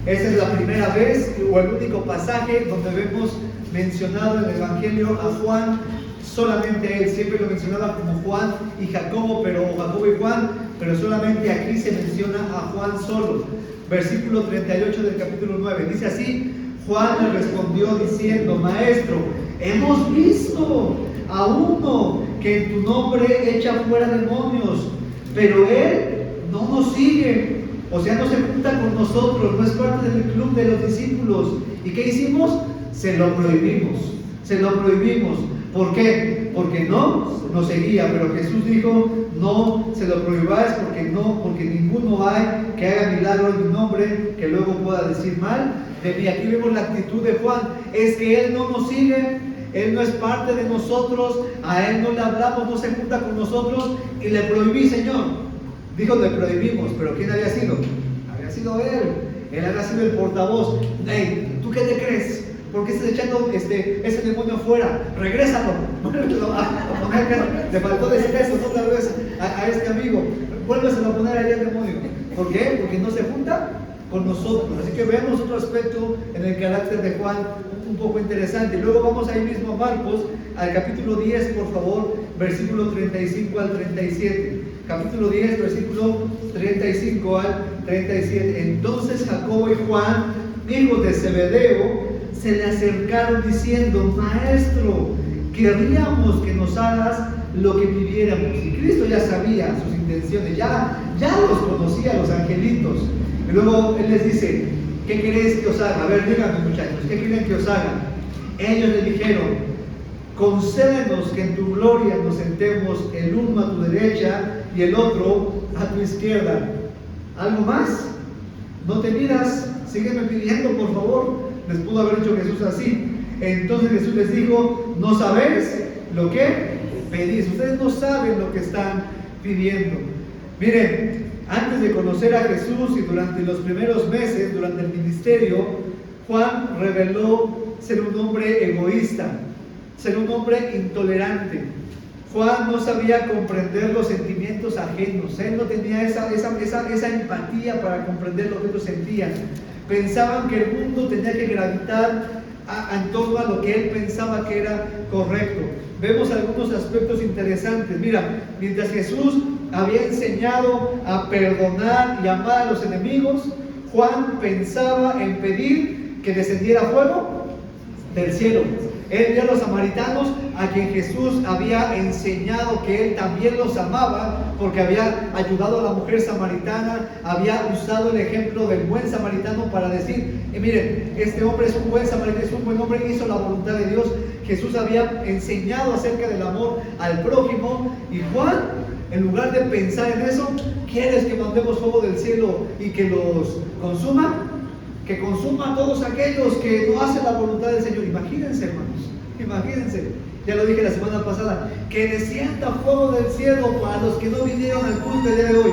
Esa es la primera vez o el único pasaje donde vemos mencionado en el Evangelio a Juan, solamente él. Siempre lo mencionaba como Juan y Jacobo, Jacobo y Juan, pero solamente aquí se menciona a Juan solo. Versículo 38 del capítulo 9, dice así: Juan le respondió diciendo: Maestro, hemos visto a uno que en tu nombre echa fuera demonios, pero él no nos sigue, o sea, no se junta con nosotros, no es parte del club de los discípulos. ¿Y qué hicimos? Se lo prohibimos. ¿Por qué? Porque no nos seguía. Pero Jesús dijo: no se lo prohibáis, porque ninguno hay que haga milagro en mi nombre que luego pueda decir mal de mí. Aquí vemos la actitud de Juan, es que él no nos sigue, él no es parte de nosotros, a él no le hablamos, no se junta con nosotros, y le prohibí, Señor. Dijo: le prohibimos, pero ¿quién había sido? Había sido él había sido el portavoz. Hey, ¿tú qué te crees? ¿Por qué estás echando ese demonio fuera? Regrésalo. Le faltó decir eso otra vez a este amigo. Vuélveselo a poner ahí al demonio. ¿Por qué? Porque no se junta con nosotros. Así que vemos otro aspecto en el carácter de Juan un poco interesante. Y luego vamos ahí mismo a Marcos, al capítulo 10, por favor, versículo 35 al 37. Capítulo 10, versículo 35 al 37. Entonces Jacobo y Juan, hijos de Zebedeo, se le acercaron diciendo: Maestro, querríamos que nos hagas lo que pidiéramos. Y Cristo ya sabía sus intenciones, ya los conocía, los angelitos. Y luego Él les dice: ¿qué queréis que os haga? A ver, díganme, muchachos, ¿qué quieren que os haga? Ellos le dijeron: concédenos que en tu gloria nos sentemos el uno a tu derecha y el otro a tu izquierda. ¿Algo más? No te miras, sígueme pidiendo, por favor. Les pudo haber dicho Jesús así. Entonces Jesús les dijo: no sabéis lo que pedís. Ustedes no saben lo que están pidiendo. Miren, antes de conocer a Jesús y durante los primeros meses, durante el ministerio, Juan reveló ser un hombre egoísta, ser un hombre intolerante. Juan no sabía comprender los sentimientos ajenos. Él no tenía esa empatía para comprender lo que ellos sentían. Pensaban que el mundo tenía que gravitar en torno a lo que él pensaba que era correcto. Vemos algunos aspectos interesantes. Mira, mientras Jesús había enseñado a perdonar y amar a los enemigos, Juan pensaba en pedir que descendiera fuego del cielo. Él vio a los samaritanos, a quien Jesús había enseñado que él también los amaba, porque había ayudado a la mujer samaritana, había usado el ejemplo del buen samaritano para decir: miren, este hombre es un buen samaritano, es un buen hombre, hizo la voluntad de Dios. Jesús había enseñado acerca del amor al prójimo, y Juan, en lugar de pensar en eso, ¿quieres que mandemos fuego del cielo y que los consuma? Que consuma a todos aquellos que no hacen la voluntad del Señor. Imagínense, hermanos, imagínense. Ya lo dije la semana pasada, que descienda fuego del cielo para los que no vinieron al culto el día de hoy.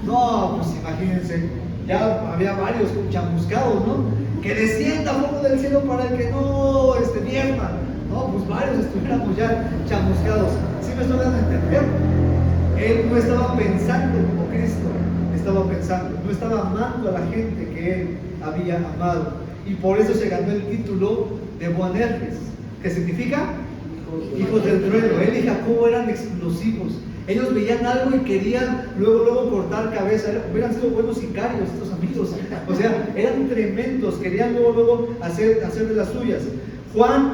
No, pues imagínense, ya había varios chamuscados, ¿no? Que descienda fuego del cielo para el que no diezma. No, pues varios estuviéramos ya chamuscados. ¿Sí me estoy dando a entender? Él no estaba pensando como Cristo estaba pensando, no estaba amando a la gente que él había amado, y por eso se ganó el título de Boanerges, que significa hijos del trueno. Él y Jacobo eran explosivos. Ellos veían algo y querían luego cortar cabeza. Hubieran sido buenos sicarios estos amigos, o sea, eran tremendos, querían luego hacer de las suyas. Juan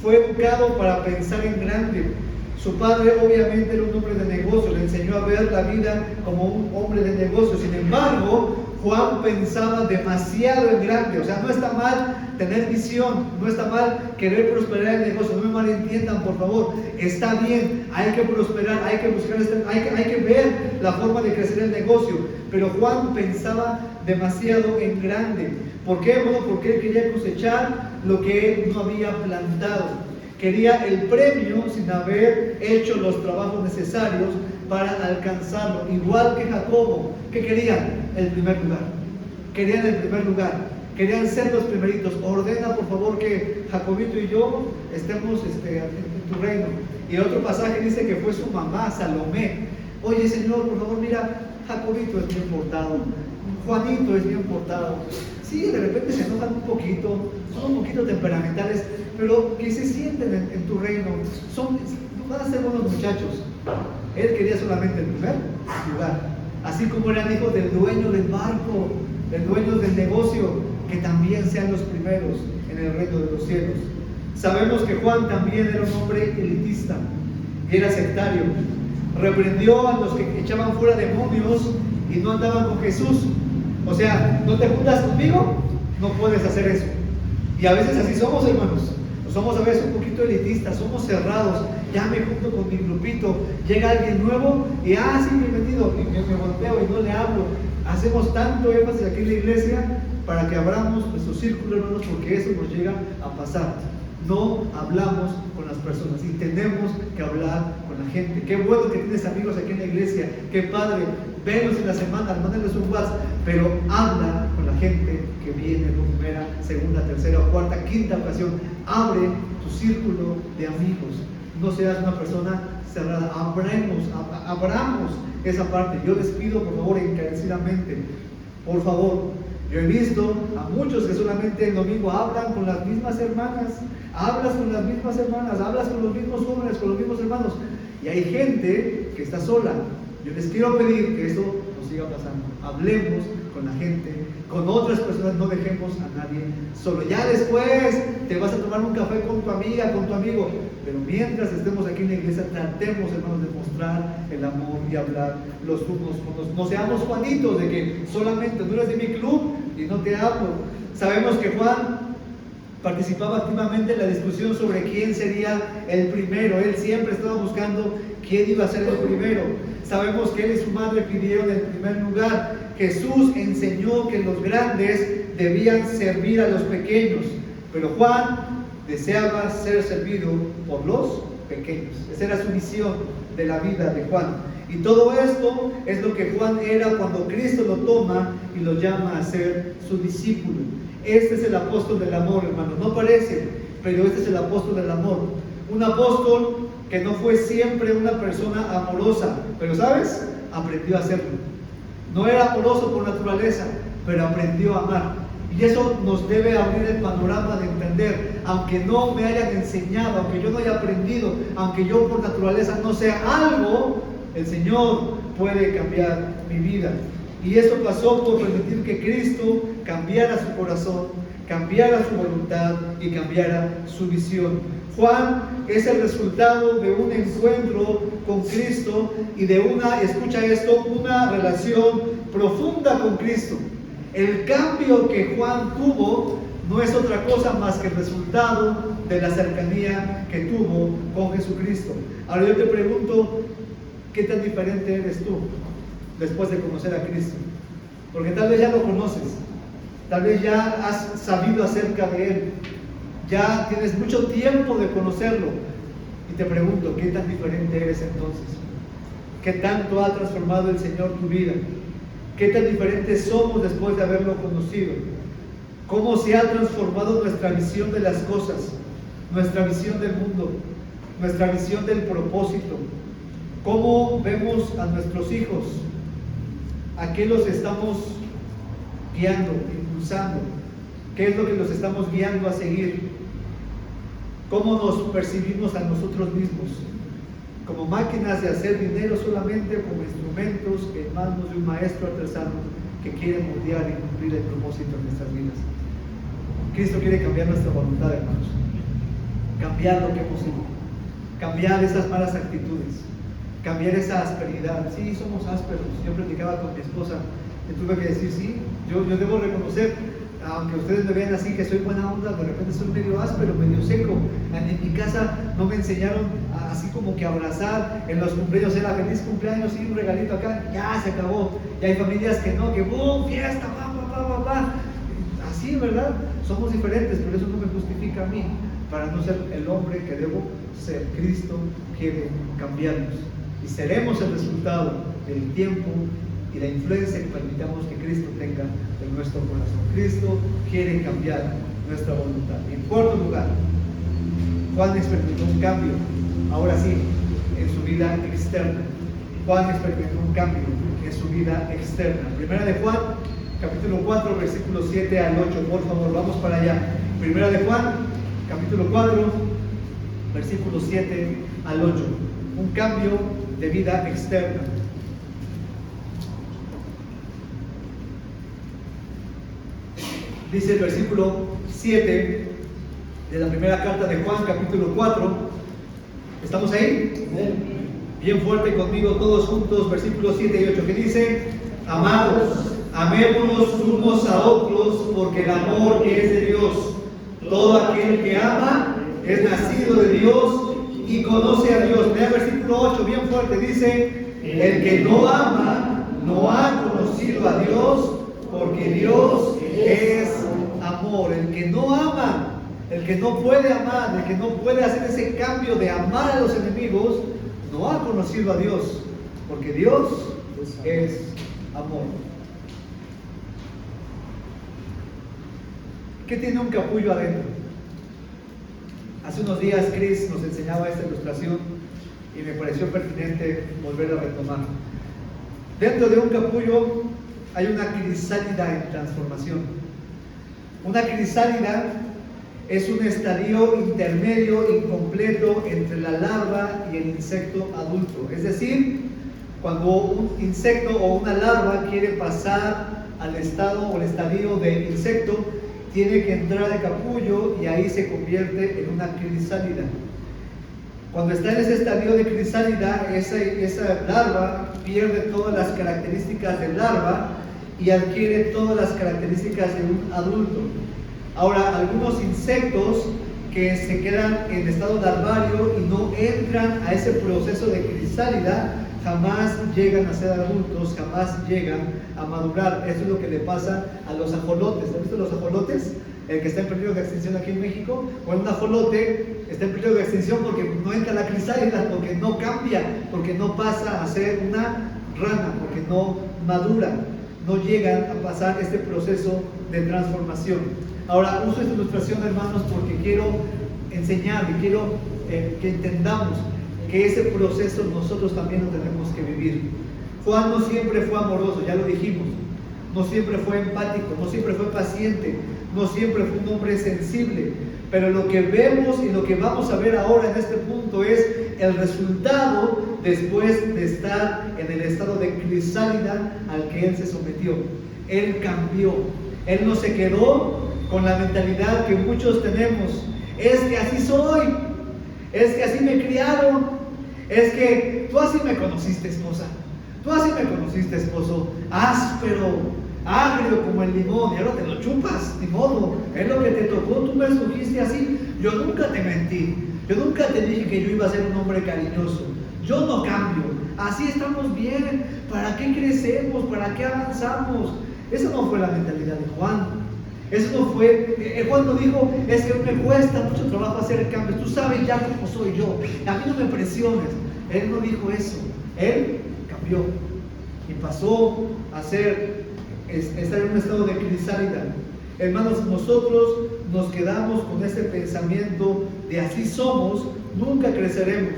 fue educado para pensar en grande. Su padre obviamente era un hombre de negocio, le enseñó a ver la vida como un hombre de negocio. Sin embargo, Juan pensaba demasiado en grande. O sea, no está mal tener visión, no está mal querer prosperar el negocio, no me malentiendan por favor, está bien, hay que prosperar, hay que buscar, hay que ver la forma de crecer el negocio, pero Juan pensaba demasiado en grande. ¿Por qué? Bueno, porque él quería cosechar lo que él no había plantado. Quería el premio sin haber hecho los trabajos necesarios para alcanzarlo. Igual que Jacobo, ¿qué querían? El primer lugar. Querían el primer lugar. Querían ser los primeritos. Ordena por favor que Jacobito y yo estemos en tu reino. Y otro pasaje dice que fue su mamá, Salomé. Oye Señor, por favor, mira, Jacobito es bien portado, Juanito es bien portado. Sí, de repente se enojan un poquito, son un poquito temperamentales, pero que se sienten en tu reino, van a ser buenos muchachos. Él quería solamente el primer lugar, así como eran hijos del dueño del barco, del dueño del negocio, que también sean los primeros en el reino de los cielos. Sabemos que Juan también era un hombre elitista y era sectario. Reprendió a los que echaban fuera demonios y no andaban con Jesús. O sea, no te juntas conmigo, no puedes hacer eso. Y a veces así somos, hermanos. Somos a veces un poquito elitistas, somos cerrados. Ya me junto con mi grupito, llega alguien nuevo y sí, bienvenido, y me volteo y no le hablo. Hacemos tanto énfasis aquí en la iglesia para que abramos nuestro círculo, hermanos, porque eso nos llega a pasar. No hablamos con las personas y tenemos que hablar con la gente. Qué bueno que tienes amigos aquí en la iglesia, qué padre, venlos en la semana, mándales un WhatsApp, pero habla con la gente que viene por primera, segunda, tercera, cuarta, quinta ocasión. Abre tu círculo de amigos, no seas una persona cerrada. Abramos esa parte. Yo les pido por favor encarecidamente, por favor. Yo he visto a muchos que solamente el domingo hablan con las mismas hermanas, hablas con las mismas hermanas, hablas con los mismos jóvenes, con los mismos hermanos, y hay gente que está sola. Yo les quiero pedir que eso no siga pasando. Hablemos con la gente, con otras personas, no dejemos a nadie solo. Ya después te vas a tomar un café con tu amiga, con tu amigo, pero mientras estemos aquí en la iglesia, tratemos, hermanos, de mostrar el amor y hablar los unos con los otros. No seamos Juanitos de que solamente no eres de mi club y no te hablo. Sabemos que Juan participaba activamente en la discusión sobre quién sería el primero. Él siempre estaba buscando quién iba a ser el primero. Sabemos que él y su madre pidieron el primer lugar. Jesús enseñó que los grandes debían servir a los pequeños, pero Juan deseaba ser servido por los pequeños. Esa era su visión de la vida de Juan. Y todo esto es lo que Juan era cuando Cristo lo toma y lo llama a ser su discípulo. Este es el apóstol del amor, hermano. No parece, pero este es el apóstol del amor. Un apóstol que no fue siempre una persona amorosa, pero ¿sabes? Aprendió a hacerlo. No era amoroso por naturaleza, pero aprendió a amar. Y eso nos debe abrir el panorama de entender, aunque no me hayan enseñado, aunque yo no haya aprendido, aunque yo por naturaleza no sea algo, el Señor puede cambiar mi vida. Y eso pasó por permitir que Cristo cambiara su corazón, cambiara su voluntad y cambiara su visión. Juan es el resultado de un encuentro con Cristo y de escucha esto, una relación profunda con Cristo. El cambio que Juan tuvo no es otra cosa más que el resultado de la cercanía que tuvo con Jesucristo. Ahora yo te pregunto, ¿qué tan diferente eres tú después de conocer a Cristo? Porque tal vez ya lo conoces, tal vez ya has sabido acerca de Él, ya tienes mucho tiempo de conocerlo. Y te pregunto, ¿qué tan diferente eres entonces? ¿Qué tanto ha transformado el Señor tu vida? ¿Qué tan diferentes somos después de haberlo conocido? ¿Cómo se ha transformado nuestra visión de las cosas, nuestra visión del mundo, nuestra visión del propósito? ¿Cómo vemos a nuestros hijos? ¿A qué los estamos guiando, impulsando? ¿Qué es lo que los estamos guiando a seguir? ¿Cómo nos percibimos a nosotros mismos? ¿Como máquinas de hacer dinero solamente, como instrumentos en manos de un maestro artesano que quiere moldear y cumplir el propósito en nuestras vidas? Cristo quiere cambiar nuestra voluntad, hermanos. Cambiar lo que hemos sido. Cambiar esas malas actitudes. Cambiar esa asperidad. Sí, somos ásperos. Yo platicaba con mi esposa Le tuve que decir, sí, yo debo reconocer, aunque ustedes me vean así que soy buena onda, de repente soy medio áspero, medio seco. En mi casa no me enseñaron así como que abrazar. En los cumpleaños era feliz cumpleaños y un regalito acá, ya se acabó. Y hay familias que no, que ¡boom! Fiesta, va. Así, ¿verdad? Somos diferentes, pero eso no me justifica a mí para no ser el hombre que debo ser. Cristo quiere cambiarnos y seremos el resultado del tiempo y la influencia que permitamos que Cristo tenga en nuestro corazón. Cristo quiere cambiar nuestra voluntad. Y en cuarto lugar, Juan experimentó un cambio, ahora sí, en su vida externa. Juan experimentó un cambio en su vida externa. Primera de Juan, capítulo 4, versículos 7 al 8. Por favor, vamos para allá. Primera de Juan, capítulo 4, versículos 7 al 8. Un cambio de vida externa. Dice el versículo 7 de la primera carta de Juan, capítulo 4. ¿Estamos ahí? Bien fuerte conmigo todos juntos, versículos 7 y 8, que dice: amados, amémonos unos a otros, porque el amor es de Dios. Todo aquel que ama es nacido de Dios y conoce a Dios. Vea el versículo 8, bien fuerte, dice: el que no ama no ha conocido a Dios, porque Dios es amor. El que no ama, el que no puede amar, el que no puede hacer ese cambio de amar a los enemigos, no ha conocido a Dios, porque Dios es amor. ¿Qué tiene un capullo adentro? Hace unos días Chris nos enseñaba esta ilustración y me pareció pertinente volver a retomar. Dentro de un capullo hay una crisálida en transformación. Una crisálida es un estadio intermedio incompleto entre la larva y el insecto adulto. Es decir, cuando un insecto o una larva quiere pasar al estado o el estadio de insecto, tiene que entrar de capullo y ahí se convierte en una crisálida. Cuando está en ese estadio de crisálida, esa larva pierde todas las características de larva y adquiere todas las características de un adulto. Ahora, algunos insectos que se quedan en estado larvario y no entran a ese proceso de crisálida, jamás llegan a ser adultos, jamás llegan a madurar. Eso es lo que le pasa a los ajolotes. ¿Han visto los ajolotes? El que está en peligro de extinción aquí en México. Bueno, un ajolote está en peligro de extinción porque no entra a la crisálida, porque no cambia, porque no pasa a ser una rana, porque no madura, no llegan a pasar este proceso de transformación. Ahora, uso esta ilustración, hermanos, porque quiero enseñar y quiero que entendamos que ese proceso nosotros también lo tenemos que vivir. Juan no siempre fue amoroso, ya lo dijimos. No siempre fue empático, no siempre fue paciente, no siempre fue un hombre sensible. Pero lo que vemos y lo que vamos a ver ahora en este punto es el resultado después de estar en el estado de crisálida al que él se sometió. Él cambió. Él no se quedó con la mentalidad que muchos tenemos. Es que así soy. Es que así me criaron. Es que tú así me conociste, esposa. Tú así me conociste, esposo. Áspero, agrio como el limón. Y ahora te lo chupas, ni modo. Es lo que te tocó. Tú me escogiste así. Yo nunca te mentí. Yo nunca te dije que yo iba a ser un hombre cariñoso. Yo no cambio. Así estamos bien. ¿Para qué crecemos? ¿Para qué avanzamos? Esa no fue la mentalidad de Juan. Eso no fue. Juan no dijo: es que me cuesta mucho trabajo hacer cambios. Tú sabes ya cómo soy yo. A mí no me presiones. Él no dijo eso. Él cambió y pasó a estar en un estado de crisálida. Hermanos, nosotros nos quedamos con ese pensamiento de así somos, nunca creceremos,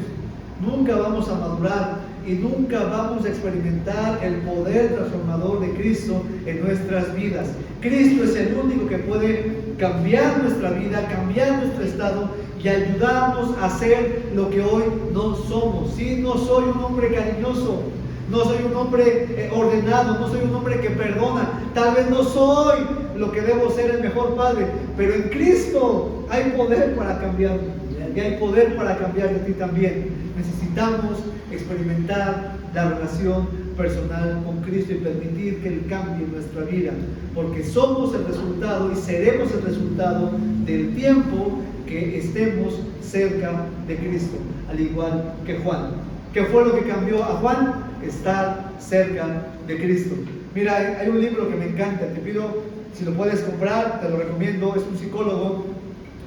nunca vamos a madurar y nunca vamos a experimentar el poder transformador de Cristo en nuestras vidas. Cristo es el único que puede cambiar nuestra vida, cambiar nuestro estado y ayudarnos a ser lo que hoy no somos. Sí, no soy un hombre cariñoso, no soy un hombre ordenado, no soy un hombre que perdona, tal vez no soy lo que debo ser, el mejor padre, pero en Cristo hay poder para cambiarme y hay poder para cambiar de ti también. Necesitamos experimentar la relación personal con Cristo y permitir que Él cambie nuestra vida, porque somos el resultado y seremos el resultado del tiempo que estemos cerca de Cristo, al igual que Juan. ¿Qué fue lo que cambió a Juan? Estar cerca de Cristo. Mira, hay un libro que me encanta, te pido si lo puedes comprar, te lo recomiendo, es un psicólogo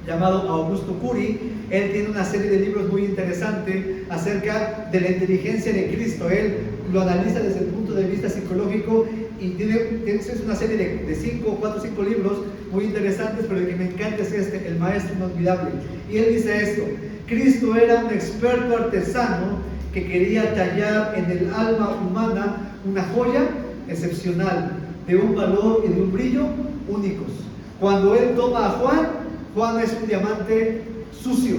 llamado Augusto Curi. Él tiene una serie de libros muy interesantes acerca de la inteligencia de Cristo. Él lo analiza desde el punto de vista psicológico y tiene una serie de 4 o 5 libros muy interesantes, pero el que me encanta es este, El Maestro Inolvidable. Y él dice esto: Cristo era un experto artesano que quería tallar en el alma humana una joya excepcional, de un valor y de un brillo únicos. Cuando Él toma a Juan, Juan es un diamante sucio.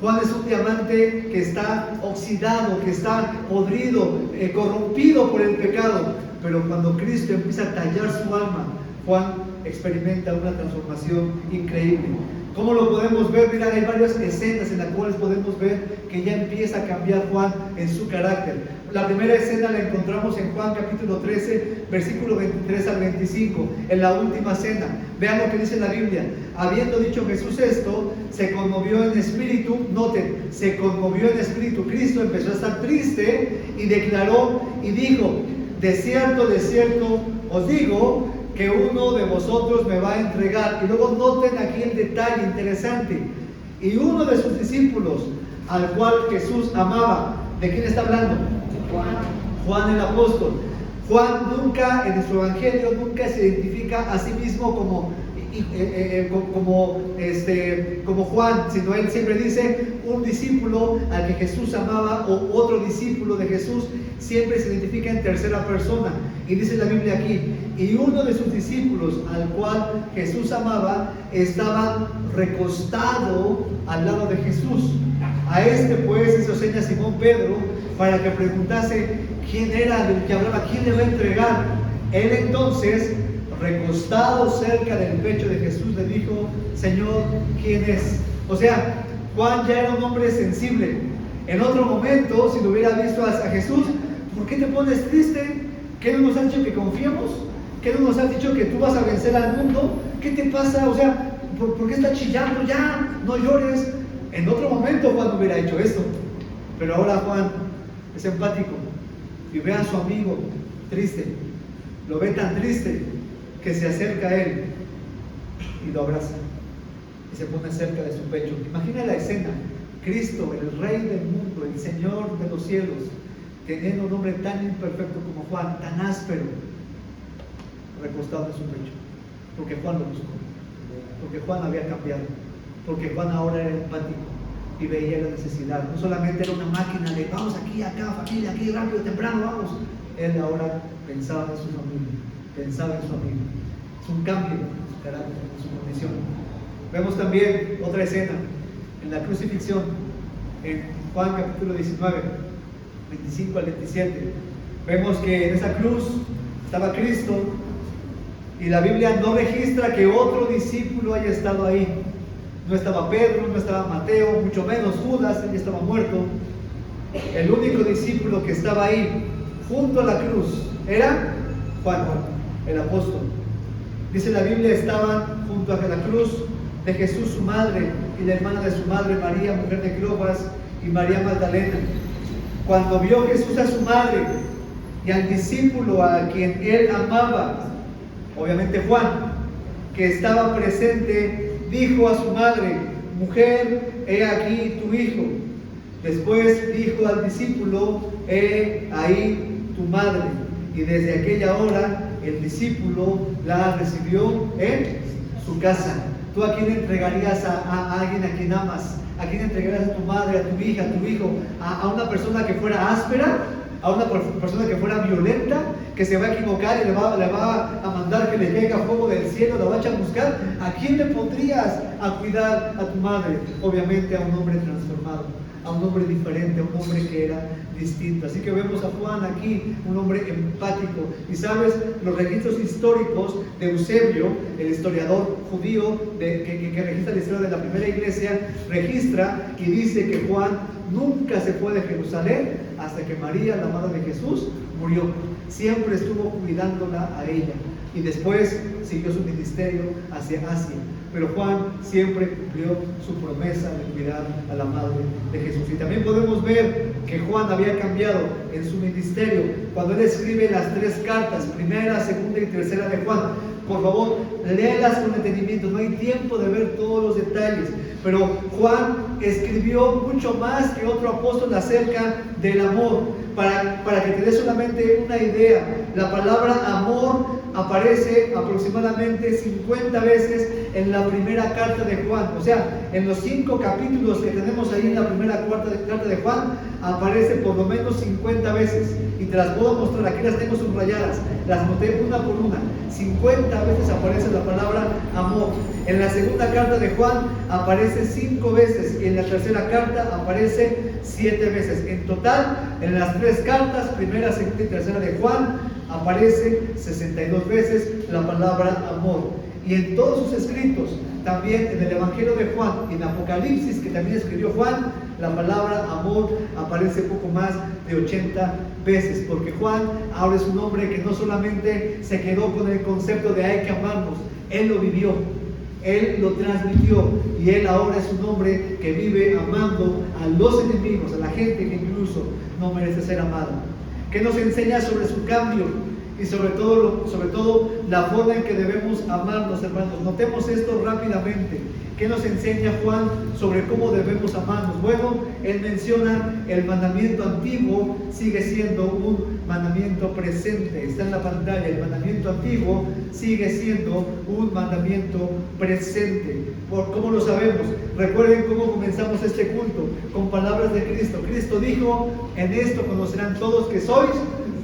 Juan es un diamante que está oxidado, que está podrido, corrompido por el pecado. Pero cuando Cristo empieza a tallar su alma, Juan experimenta una transformación increíble. ¿Cómo lo podemos ver? Mira, hay varias escenas en las cuales podemos ver que ya empieza a cambiar Juan en su carácter. La primera escena la encontramos en Juan capítulo 13, versículo 23 al 25, en la última cena. Vean lo que dice la Biblia. Habiendo dicho Jesús esto, se conmovió en espíritu. Noten, se conmovió en espíritu. Cristo empezó a estar triste y declaró y dijo: de cierto os digo que uno de vosotros me va a entregar. Y luego noten aquí el detalle interesante. Y uno de sus discípulos, al cual Jesús amaba. ¿De quién está hablando? Juan el apóstol. Juan nunca, en su evangelio, nunca se identifica a sí mismo como Juan, sino él siempre dice un discípulo al que Jesús amaba, o otro discípulo de Jesús. Siempre se identifica en tercera persona. Y dice la Biblia aquí: y uno de sus discípulos, al cual Jesús amaba, estaba recostado al lado de Jesús. A este pues hizo señas Simón Pedro para que preguntase quién era del que hablaba, quién le va a entregar. Él entonces, recostado cerca del pecho de Jesús, le dijo: Señor, ¿quién es? O sea, Juan ya era un hombre sensible. En otro momento, si lo hubiera visto a Jesús: ¿por qué te pones triste? ¿Qué no nos has dicho que confiemos? ¿Qué no nos has dicho que tú vas a vencer al mundo? ¿Qué te pasa? O sea, ¿por qué estás chillando? Ya, no llores. En otro momento Juan hubiera hecho esto, pero ahora Juan es empático y ve a su amigo triste, lo ve tan triste que se acerca a él y lo abraza y se pone cerca de su pecho. Imagina la escena: Cristo, el Rey del mundo, el Señor de los cielos, teniendo un hombre tan imperfecto como Juan, tan áspero, recostado en su pecho, porque Juan lo buscó, porque Juan había cambiado, porque Juan ahora era empático y veía la necesidad. No solamente era una máquina de vamos aquí, acá, familia, aquí, rápido, temprano, vamos. Él ahora pensaba en su familia, pensaba en su amigo. Es un cambio en su carácter, en su condición. Vemos también otra escena en la crucifixión, en Juan capítulo 19, 25 al 27. Vemos que en esa cruz estaba Cristo y la Biblia no registra que otro discípulo haya estado ahí. No estaba Pedro, no estaba Mateo, mucho menos Judas, él estaba muerto. El único discípulo que estaba ahí, junto a la cruz, era Juan, el apóstol. Dice la Biblia: estaban junto a la cruz de Jesús su madre y la hermana de su madre, María, mujer de Cleofas, y María Magdalena. Cuando vio Jesús a su madre y al discípulo a quien él amaba, obviamente Juan, que estaba presente, dijo a su madre: mujer, he aquí tu hijo. Después dijo al discípulo: he ahí tu madre. Y desde aquella hora el discípulo la recibió en su casa. ¿Tú a quién entregarías a alguien a quien amas? ¿A quién entregarías a tu madre, a tu hija, a tu hijo? ¿A una persona que fuera áspera? ¿A una persona que fuera violenta? ¿Que se va a equivocar y le va a mandar que le caiga fuego del cielo, la va a chamuscar? ¿A quién le pondrías a cuidar a tu madre? Obviamente a un hombre transformado, a un hombre diferente, a un hombre que era distinto. Así que vemos a Juan aquí, un hombre empático. Y sabes, los registros históricos de Eusebio, el historiador judío que registra la historia de la primera iglesia, registra y dice que Juan nunca se fue de Jerusalén hasta que María, la madre de Jesús, murió. Siempre estuvo cuidándola a ella. Y después siguió su ministerio hacia Asia. Pero Juan siempre cumplió su promesa de cuidar a la madre de Jesús. Y también podemos ver que Juan había cambiado en su ministerio cuando él escribe las 3 cartas, primera, segunda y tercera de Juan. Por favor, léelas con detenimiento, no hay tiempo de ver todos los detalles. Pero Juan escribió mucho más que otro apóstol acerca del amor. Para que te des solamente una idea, la palabra amor aparece aproximadamente 50 veces en la primera carta de Juan. O sea, en los 5 capítulos que tenemos ahí en la primera carta de Juan, aparece por lo menos 50 veces. Y te las puedo mostrar, aquí las tengo subrayadas, las noté una por una. 50 veces aparece la palabra amor. En la segunda carta de Juan aparece 5 veces y en la tercera carta aparece 7 veces. En total, en las 3 cartas, primera, segunda y tercera de Juan, aparece 62 veces la palabra amor. Y en todos sus escritos, también en el Evangelio de Juan y en Apocalipsis, que también escribió Juan, la palabra amor aparece poco más de 80 veces, porque Juan ahora es un hombre que no solamente se quedó con el concepto de hay que amarnos, él lo vivió, él lo transmitió, y él ahora es un hombre que vive amando a los enemigos, a la gente que incluso no merece ser amada. Que nos enseña sobre su cambio y sobre todo la forma en que debemos amarnos, hermanos. Notemos esto rápidamente. ¿Qué nos enseña Juan sobre cómo debemos amarnos? Bueno, él menciona el mandamiento antiguo, sigue siendo un mandamiento presente. Está en la pantalla. El mandamiento antiguo sigue siendo un mandamiento presente. ¿Cómo lo sabemos? Recuerden cómo comenzamos este culto, con palabras de Cristo. Cristo dijo: en esto conocerán todos que sois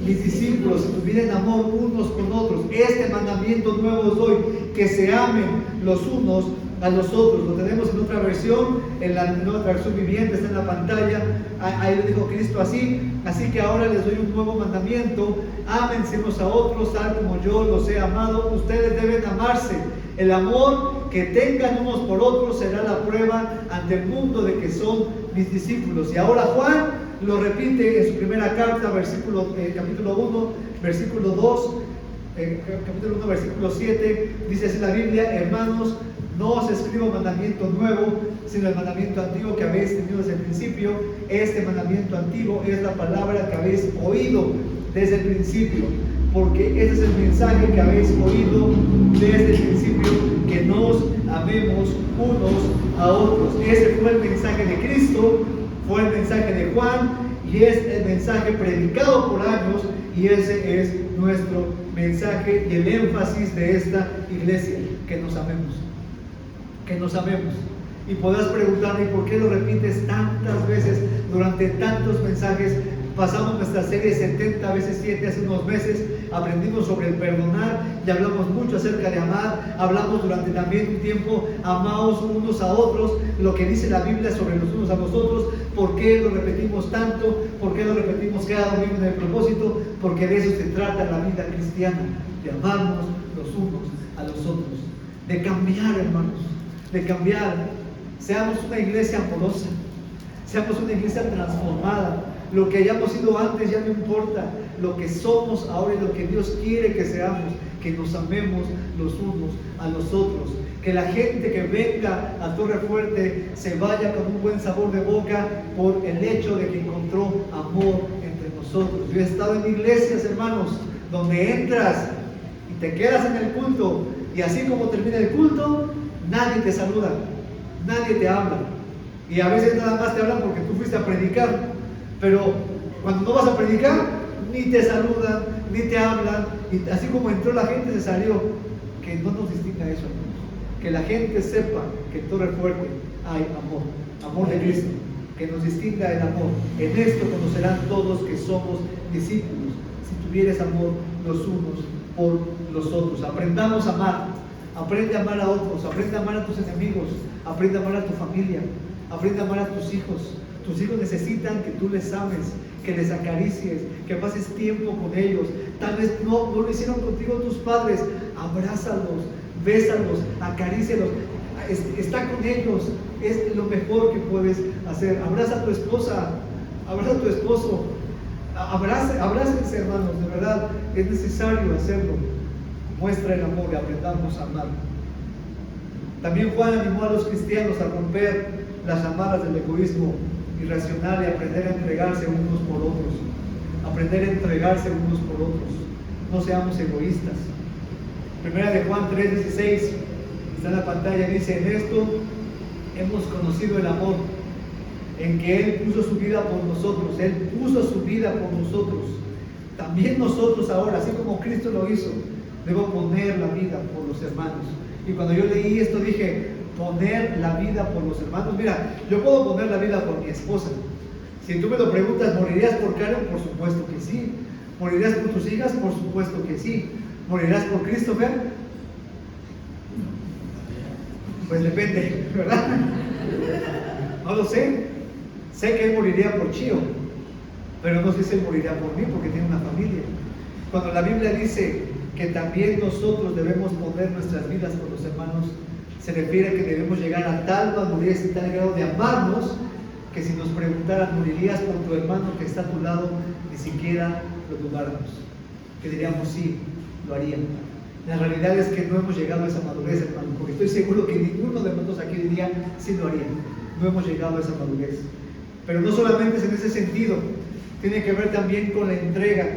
mis discípulos, si tuvieran amor unos con otros. Este mandamiento nuevo os doy, que se amen los unos a los otros. Lo tenemos en otra versión, en la nueva versión viviente, está en la pantalla. Ahí lo dijo Cristo así que ahora les doy un nuevo mandamiento: ámense unos a otros tal como yo los he amado. Ustedes deben amarse. El amor que tengan unos por otros será la prueba ante el mundo de que son mis discípulos. Y ahora Juan lo repite en su primera carta, capítulo 1, versículo 2, capítulo 1, versículo 7, dice así la Biblia: hermanos, no os escribo mandamiento nuevo, sino el mandamiento antiguo que habéis tenido desde el principio. Este mandamiento antiguo es la palabra que habéis oído desde el principio, porque ese es el mensaje que habéis oído desde el principio, que nos amemos unos a otros. Ese fue el mensaje de Cristo, fue el mensaje de Juan, y es el mensaje predicado por años, y ese es nuestro mensaje y el énfasis de esta iglesia: que nos amemos, que nos amemos. Y podrás preguntarme: ¿por qué lo repites tantas veces durante tantos mensajes? Pasamos nuestra serie 70 veces 7 hace unos meses, aprendimos sobre el perdonar y hablamos mucho acerca de amar. Hablamos durante también un tiempo: amaos unos a otros, lo que dice la Biblia sobre los unos a los otros. ¿Por qué lo repetimos tanto? ¿Por qué lo repetimos cada domingo en el propósito? Porque de eso se trata la vida cristiana, de amarnos los unos a los otros, de cambiar, hermanos, de cambiar. Seamos una iglesia amorosa, seamos una iglesia transformada. Lo que hayamos sido antes ya no importa, lo que somos ahora y lo que Dios quiere que seamos: que nos amemos los unos a los otros, que la gente que venga a Torre Fuerte se vaya con un buen sabor de boca por el hecho de que encontró amor entre nosotros. Yo he estado en iglesias, hermanos, donde entras y te quedas en el culto, y así como termina el culto, nadie te saluda, nadie te habla, y a veces nada más te hablan porque tú fuiste a predicar. Pero cuando no vas a predicar, ni te saludan, ni te hablan, y así como entró la gente, se salió. Que no nos distinga eso, hermanos. Que la gente sepa que en Torre Fuerte hay amor, amor de Cristo, que nos distinga el amor. En esto conocerán todos que somos discípulos, si tuvieres amor los unos por los otros. Aprendamos a amar, aprende a amar a otros, aprende a amar a tus enemigos, aprende a amar a tu familia, aprende a amar a tus hijos. Tus hijos necesitan que tú les ames, que les acaricies, que pases tiempo con ellos. Tal vez no lo hicieron contigo tus padres. Abrázalos, bésalos, acarícialos. Está con ellos. Es lo mejor que puedes hacer. Abraza a tu esposa, abraza a tu esposo. Abrácense, hermanos, de verdad. Es necesario hacerlo. Muestra el amor y aprendamos a amar. También Juan animó a los cristianos a romper las amarras del egoísmo irracional y aprender a entregarse unos por otros. Aprender a entregarse unos por otros. No seamos egoístas. Primera de Juan 3:16, está en la pantalla, dice: en esto hemos conocido el amor, en que Él puso su vida por nosotros. Él puso su vida por nosotros. También nosotros ahora, así como Cristo lo hizo, debo poner la vida por los hermanos. Y cuando yo leí esto dije, poner la vida por los hermanos. Mira, yo puedo poner la vida por mi esposa. Si tú me lo preguntas, ¿morirías por Karen? Por supuesto que sí. ¿Morirías por tus hijas? Por supuesto que sí. ¿Morirás por Christopher? Pues depende, ¿verdad? No lo sé. Sé que él moriría por Chio, pero no sé si él moriría por mí porque tiene una familia. Cuando la Biblia dice que también nosotros debemos poner nuestras vidas por los hermanos, se refiere a que debemos llegar a tal madurez y tal grado de amarnos que si nos preguntaran, ¿morirías por tu hermano que está a tu lado? Ni siquiera lo dudáramos, que diríamos sí, lo haría. La realidad es que no hemos llegado a esa madurez, hermano, porque estoy seguro que ninguno de nosotros aquí diría sí lo haría. No hemos llegado a esa madurez. Pero no solamente es en ese sentido, tiene que ver también con la entrega,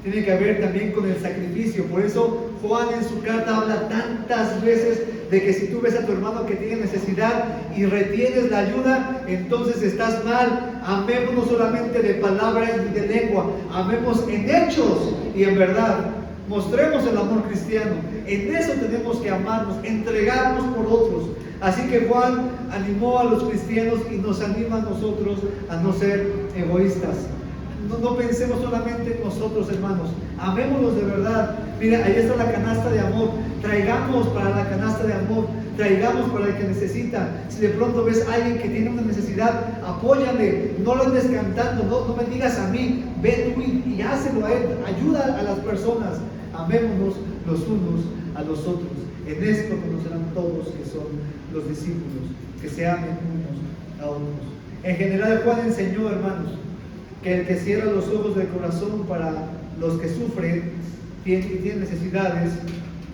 tiene que ver también con el sacrificio. Por eso Juan en su carta habla tantas veces de que si tú ves a tu hermano que tiene necesidad y retienes la ayuda, entonces estás mal. Amemos no solamente de palabras ni de lengua, amemos en hechos y en verdad. Mostremos el amor cristiano. En eso tenemos que amarnos, entregarnos por otros. Así que Juan animó a los cristianos y nos anima a nosotros a no ser egoístas. No pensemos solamente en nosotros, hermanos. Amémoslos de verdad. Mira, ahí está la canasta de amor. Traigamos para la canasta de amor. Traigamos para el que necesita. Si de pronto ves a alguien que tiene una necesidad, apóyale. No lo andes cantando. No me digas a mí. Ve tú y hácelo a él. Ayuda a las personas. Amémonos los unos a los otros. En esto conocerán todos que son los discípulos, que se amen unos a otros. En general, Juan enseñó, hermanos, que el que cierra los ojos del corazón para los que sufren y tienen necesidades,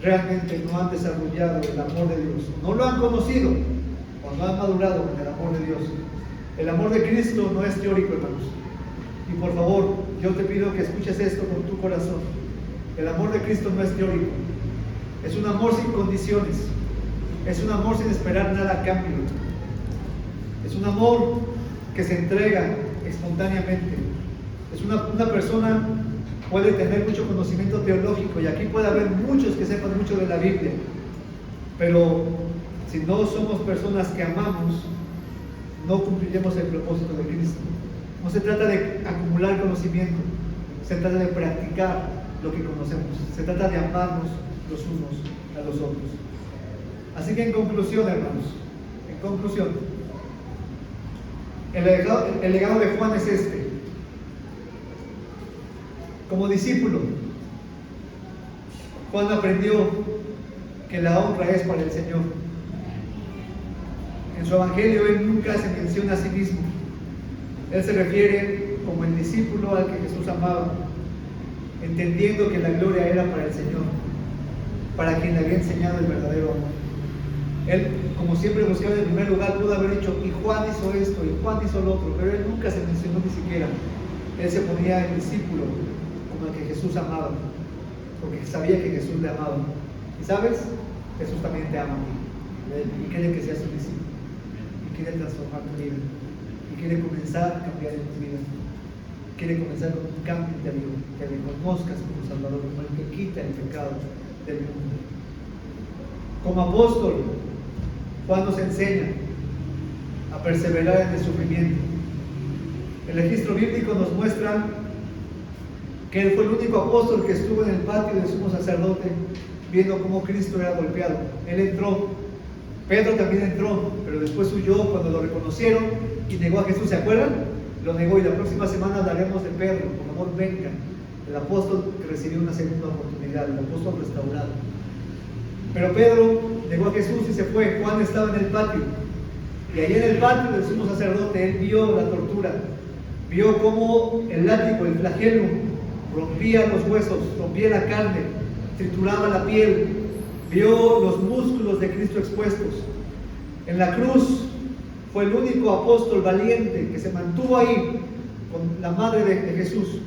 realmente no han desarrollado el amor de Dios. No lo han conocido o no han madurado en el amor de Dios. El amor de Cristo no es teórico, hermanos. Y por favor, yo te pido que escuches esto con tu corazón. El amor de Cristo no es teórico. Es un amor sin condiciones. Es un amor sin esperar nada a cambio. Es un amor que se entrega espontáneamente. Es una persona puede tener mucho conocimiento teológico y aquí puede haber muchos que sepan mucho de la Biblia, pero si no somos personas que amamos, no cumpliremos el propósito de Cristo. No se trata de acumular conocimiento, se trata de practicar lo que conocemos, se trata de amarnos los unos a los otros. Así que en conclusión, hermanos, el legado de Juan es este. Como discípulo, Juan aprendió que la honra es para el Señor. En su evangelio él nunca se menciona a sí mismo. Él se refiere como el discípulo al que Jesús amaba, entendiendo que la gloria era para el Señor, para quien le había enseñado el verdadero amor. Él, como siempre, buscaba en primer lugar, pudo haber dicho, y Juan hizo esto, y Juan hizo lo otro, pero él nunca se mencionó ni siquiera. Él se ponía el discípulo como el que Jesús amaba, porque sabía que Jesús le amaba. Y sabes, Jesús también te ama a ti, y quiere que seas su discípulo, y quiere transformar tu vida, y quiere comenzar a cambiar en tu vida. Quiere comenzar con un cambio interior, que le conozcas como Salvador, como el que quita el pecado del mundo. Como apóstol, Juan nos enseña a perseverar en el sufrimiento. El registro bíblico nos muestra que él fue el único apóstol que estuvo en el patio del sumo sacerdote viendo cómo Cristo era golpeado. Él entró Pedro también entró, pero después huyó cuando lo reconocieron y negó a Jesús. ¿Se acuerdan? Lo negó, y la próxima semana hablaremos de Pedro. Por favor, vengan. El apóstol que recibió una segunda oportunidad, el apóstol restaurado. Pero Pedro negó a Jesús y se fue. Juan estaba en el patio. Y allí en el patio del sumo sacerdote, él vio la tortura. Vio cómo el látigo, el flagelo, rompía los huesos, rompía la carne, trituraba la piel. Vio los músculos de Cristo expuestos. En la cruz fue el único apóstol valiente que se mantuvo ahí con la madre de Jesús.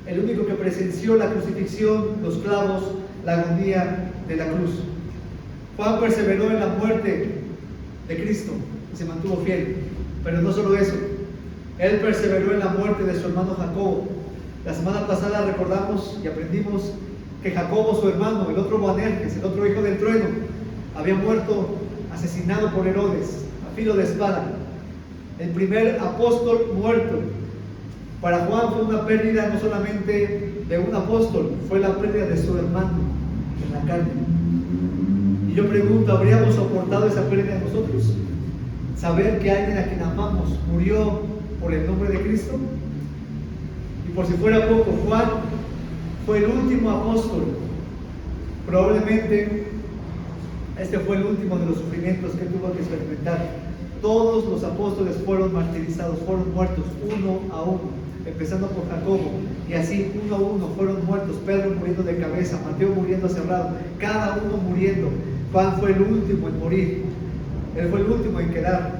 El único que presenció la crucifixión, los clavos, la agonía de la cruz. Juan perseveró en la muerte de Cristo y se mantuvo fiel. Pero no solo eso, él perseveró en la muerte de su hermano Jacobo. La semana pasada recordamos y aprendimos que Jacobo, su hermano, el otro Boanerges, el otro hijo del trueno, había muerto asesinado por Herodes a filo de espada. El primer apóstol muerto. Para Juan fue una pérdida no solamente de un apóstol, fue la pérdida de su hermano en la carne. Y yo pregunto, ¿habríamos soportado esa pérdida nosotros? Saber que alguien a quien amamos murió por el nombre de Cristo. Y por si fuera poco, Juan fue el último apóstol. Probablemente este fue el último de los sufrimientos que tuvo que experimentar. Todos los apóstoles fueron martirizados, fueron muertos uno a uno, empezando por Jacobo, y así uno a uno fueron muertos. Pedro muriendo de cabeza, Mateo muriendo cerrado, cada uno muriendo. Juan fue el último en morir. Él fue el último en quedar.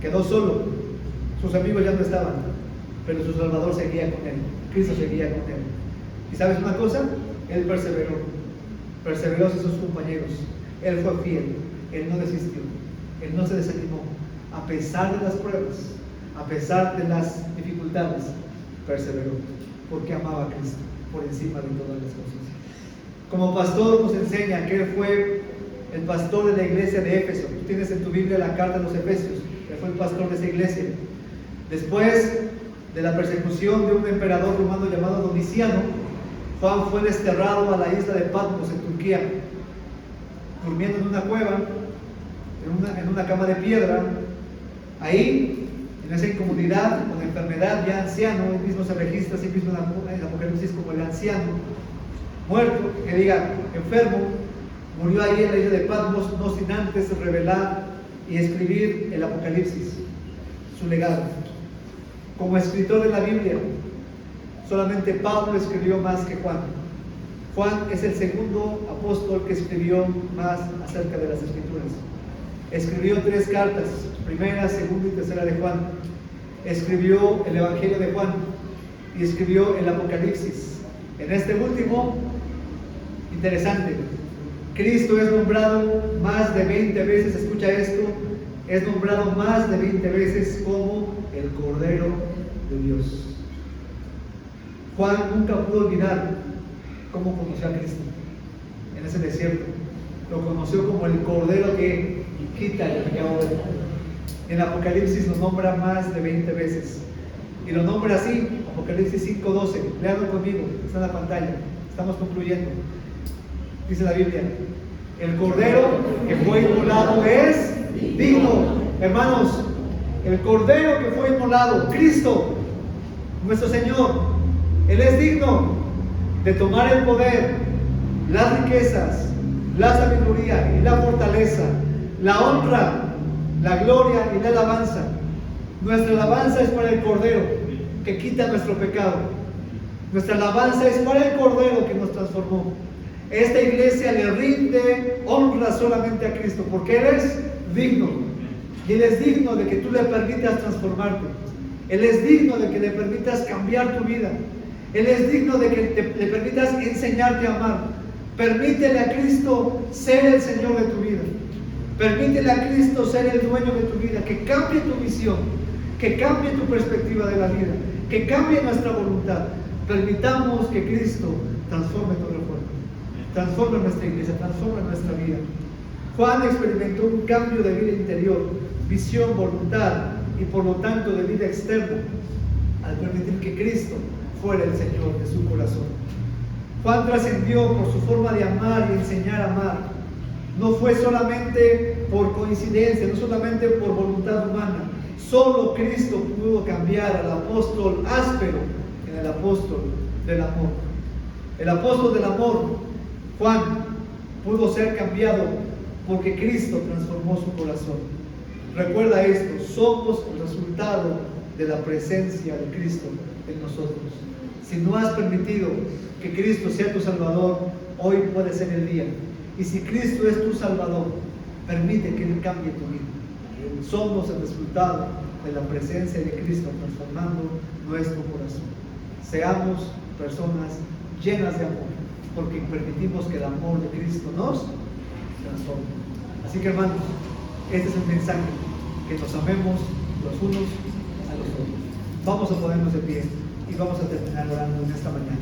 Quedó solo. Sus amigos ya no estaban, pero su Salvador seguía con él. Cristo seguía con él. ¿Y sabes una cosa? Él perseveró. Perseveró a sus compañeros. Él fue fiel. Él no desistió. Él no se desanimó. A pesar de las pruebas, a pesar de las dificultades, perseveró. Porque amaba a Cristo por encima de todas las cosas. Como pastor nos enseña que él fue el pastor de la iglesia de Éfeso. Tú tienes en tu Biblia la carta de los Efesios. Él fue el pastor de esa iglesia. Después de la persecución de un emperador romano llamado Domiciano, Juan fue desterrado a la isla de Patmos en Turquía, durmiendo en una cueva, en una cama de piedra. Ahí, en esa incomodidad, con enfermedad, ya anciano, él mismo se registra a sí mismo en Apocalipsis como el anciano, muerto, que diga, enfermo, murió ahí en la isla de Patmos, no sin antes revelar y escribir el Apocalipsis, su legado. Como escritor de la Biblia, solamente Pablo escribió más que Juan. Juan es el segundo apóstol que escribió más acerca de las Escrituras. Escribió 3 cartas, primera, segunda y tercera de Juan. Escribió el Evangelio de Juan y escribió el Apocalipsis. En este último, interesante, Cristo es nombrado más de 20 veces, escucha esto, es nombrado más de 20 veces como el Cordero de Dios. Juan nunca pudo olvidar cómo conoció a Cristo en ese desierto. Lo conoció como el Cordero que quita el pecado del mundo. En Apocalipsis lo nombra más de 20 veces. Y lo nombra así, Apocalipsis 5:12. Leanlo conmigo, está en la pantalla. Estamos concluyendo. Dice la Biblia: el Cordero que fue inmolado es digno. Hermanos, el Cordero que fue inmolado, Cristo, nuestro Señor, Él es digno de tomar el poder, las riquezas, la sabiduría y la fortaleza, la honra, la gloria y la alabanza. Nuestra alabanza es para el Cordero que quita nuestro pecado. Nuestra alabanza es para el Cordero que nos transformó. Esta iglesia le rinde honra solamente a Cristo, porque Él es digno. Y Él es digno de que tú le permitas transformarte. Él es digno de que le permitas cambiar tu vida. Él es digno de que le permitas enseñarte a amar. Permítele a Cristo ser el Señor de tu vida. Permítele a Cristo ser el dueño de tu vida. Que cambie tu visión, que cambie tu perspectiva de la vida, que cambie nuestra voluntad. Permitamos que Cristo transforme todo el cuerpo, transforme nuestra iglesia, transforme nuestra vida. Juan experimentó un cambio de vida interior, visión, voluntad y por lo tanto de vida externa al permitir que Cristo fuera el Señor de su corazón. Juan trascendió por su forma de amar y enseñar a amar. No fue solamente por coincidencia, no solamente por voluntad humana. Solo Cristo pudo cambiar al apóstol áspero en el apóstol del amor. El apóstol del amor, Juan, pudo ser cambiado porque Cristo transformó su corazón. Recuerda esto, somos el resultado de la presencia de Cristo en nosotros. Si no has permitido que Cristo sea tu Salvador, hoy puede ser el día. Y si Cristo es tu Salvador, permite que Él cambie tu vida. Somos el resultado de la presencia de Cristo transformando nuestro corazón. Seamos personas llenas de amor, porque permitimos que el amor de Cristo nos transforme. Así que, hermanos, este es el mensaje, que nos amemos los unos a los otros. Vamos a ponernos de pie y vamos a terminar orando en esta mañana.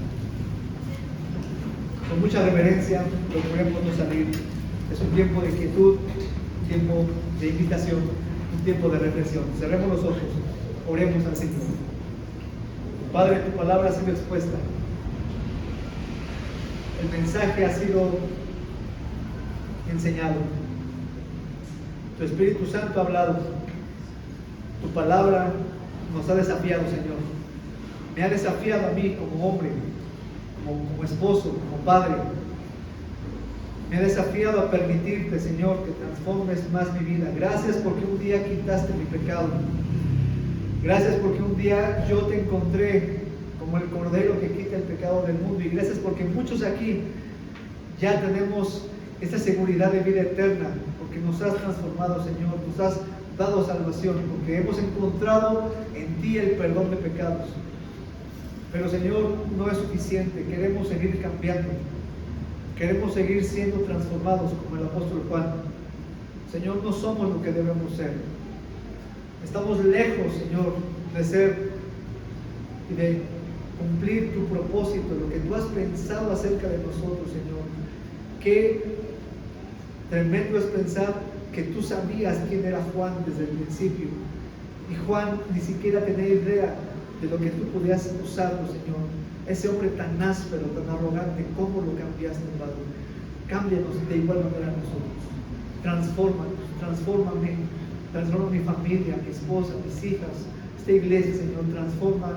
Con mucha reverencia, procuremos no salir. Es un tiempo de quietud, un tiempo de invitación, un tiempo de reflexión. Cerremos los ojos, oremos al Señor. Padre, tu palabra ha sido expuesta. El mensaje ha sido enseñado. Tu Espíritu Santo ha hablado. Tu palabra nos ha desafiado, Señor. Me ha desafiado a mí como hombre, como esposo, como padre. Me ha desafiado a permitirte, Señor, que transformes más mi vida. Gracias porque un día quitaste mi pecado. Gracias porque un día yo te encontré como el Cordero que quita el pecado del mundo. Y gracias porque muchos aquí ya tenemos esta seguridad de vida eterna, porque nos has transformado, Señor, nos has dado salvación, porque hemos encontrado en ti el perdón de pecados. Pero, Señor, no es suficiente. Queremos seguir cambiando. Queremos seguir siendo transformados como el apóstol Juan. Señor, no somos lo que debemos ser. Estamos lejos, Señor, de ser y de cumplir tu propósito, lo que tú has pensado acerca de nosotros, Señor. Qué tremendo es pensar que tú sabías quién era Juan desde el principio. Y Juan ni siquiera tenía idea de lo que tú podías usarlo, Señor. Ese hombre tan áspero, tan arrogante, ¿cómo lo cambiaste, Padre? Cámbianos de igual manera a nosotros. Transfórmanos, transfórmame, transforma mi familia, mi esposa, mis hijas, esta iglesia, Señor, transforma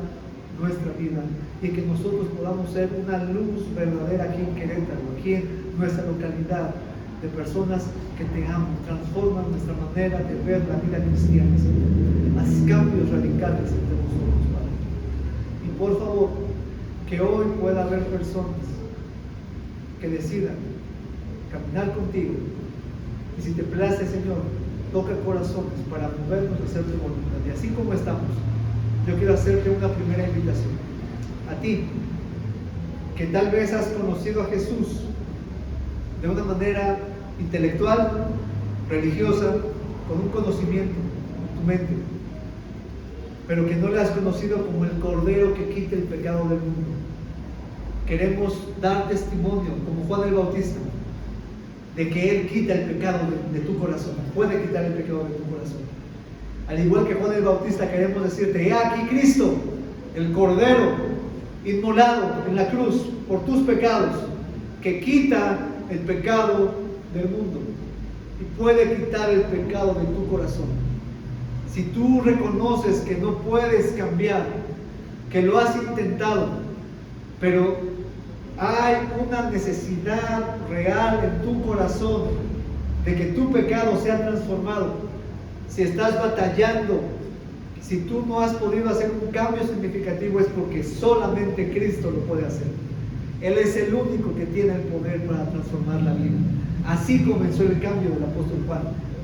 nuestra vida y que nosotros podamos ser una luz verdadera aquí en Querétaro, aquí en nuestra localidad, de personas que te aman. Transforma nuestra manera de ver la vida cristiana, Señor. Haz cambios radicales entre nosotros, Padre. Y por favor, que hoy pueda haber personas que decidan caminar contigo. Y si te place, Señor, toca corazones para movernos a hacer tu voluntad. Y así como estamos, yo quiero hacerte una primera invitación. A ti, que tal vez has conocido a Jesús de una manera intelectual, religiosa, con un conocimiento en tu mente, pero que no le has conocido como el Cordero que quita el pecado del mundo. Queremos dar testimonio, como Juan el Bautista, de que Él quita el pecado de tu corazón, puede quitar el pecado de tu corazón. Al igual que Juan el Bautista, queremos decirte: he aquí Cristo, el Cordero inmolado en la cruz por tus pecados, que quita el pecado del mundo y puede quitar el pecado de tu corazón. Si tú reconoces que no puedes cambiar, que lo has intentado, pero hay una necesidad real en tu corazón de que tu pecado sea transformado, si estás batallando, si tú no has podido hacer un cambio significativo, es porque solamente Cristo lo puede hacer. Él es el único que tiene el poder para transformar la vida. Así comenzó el cambio del apóstol Juan,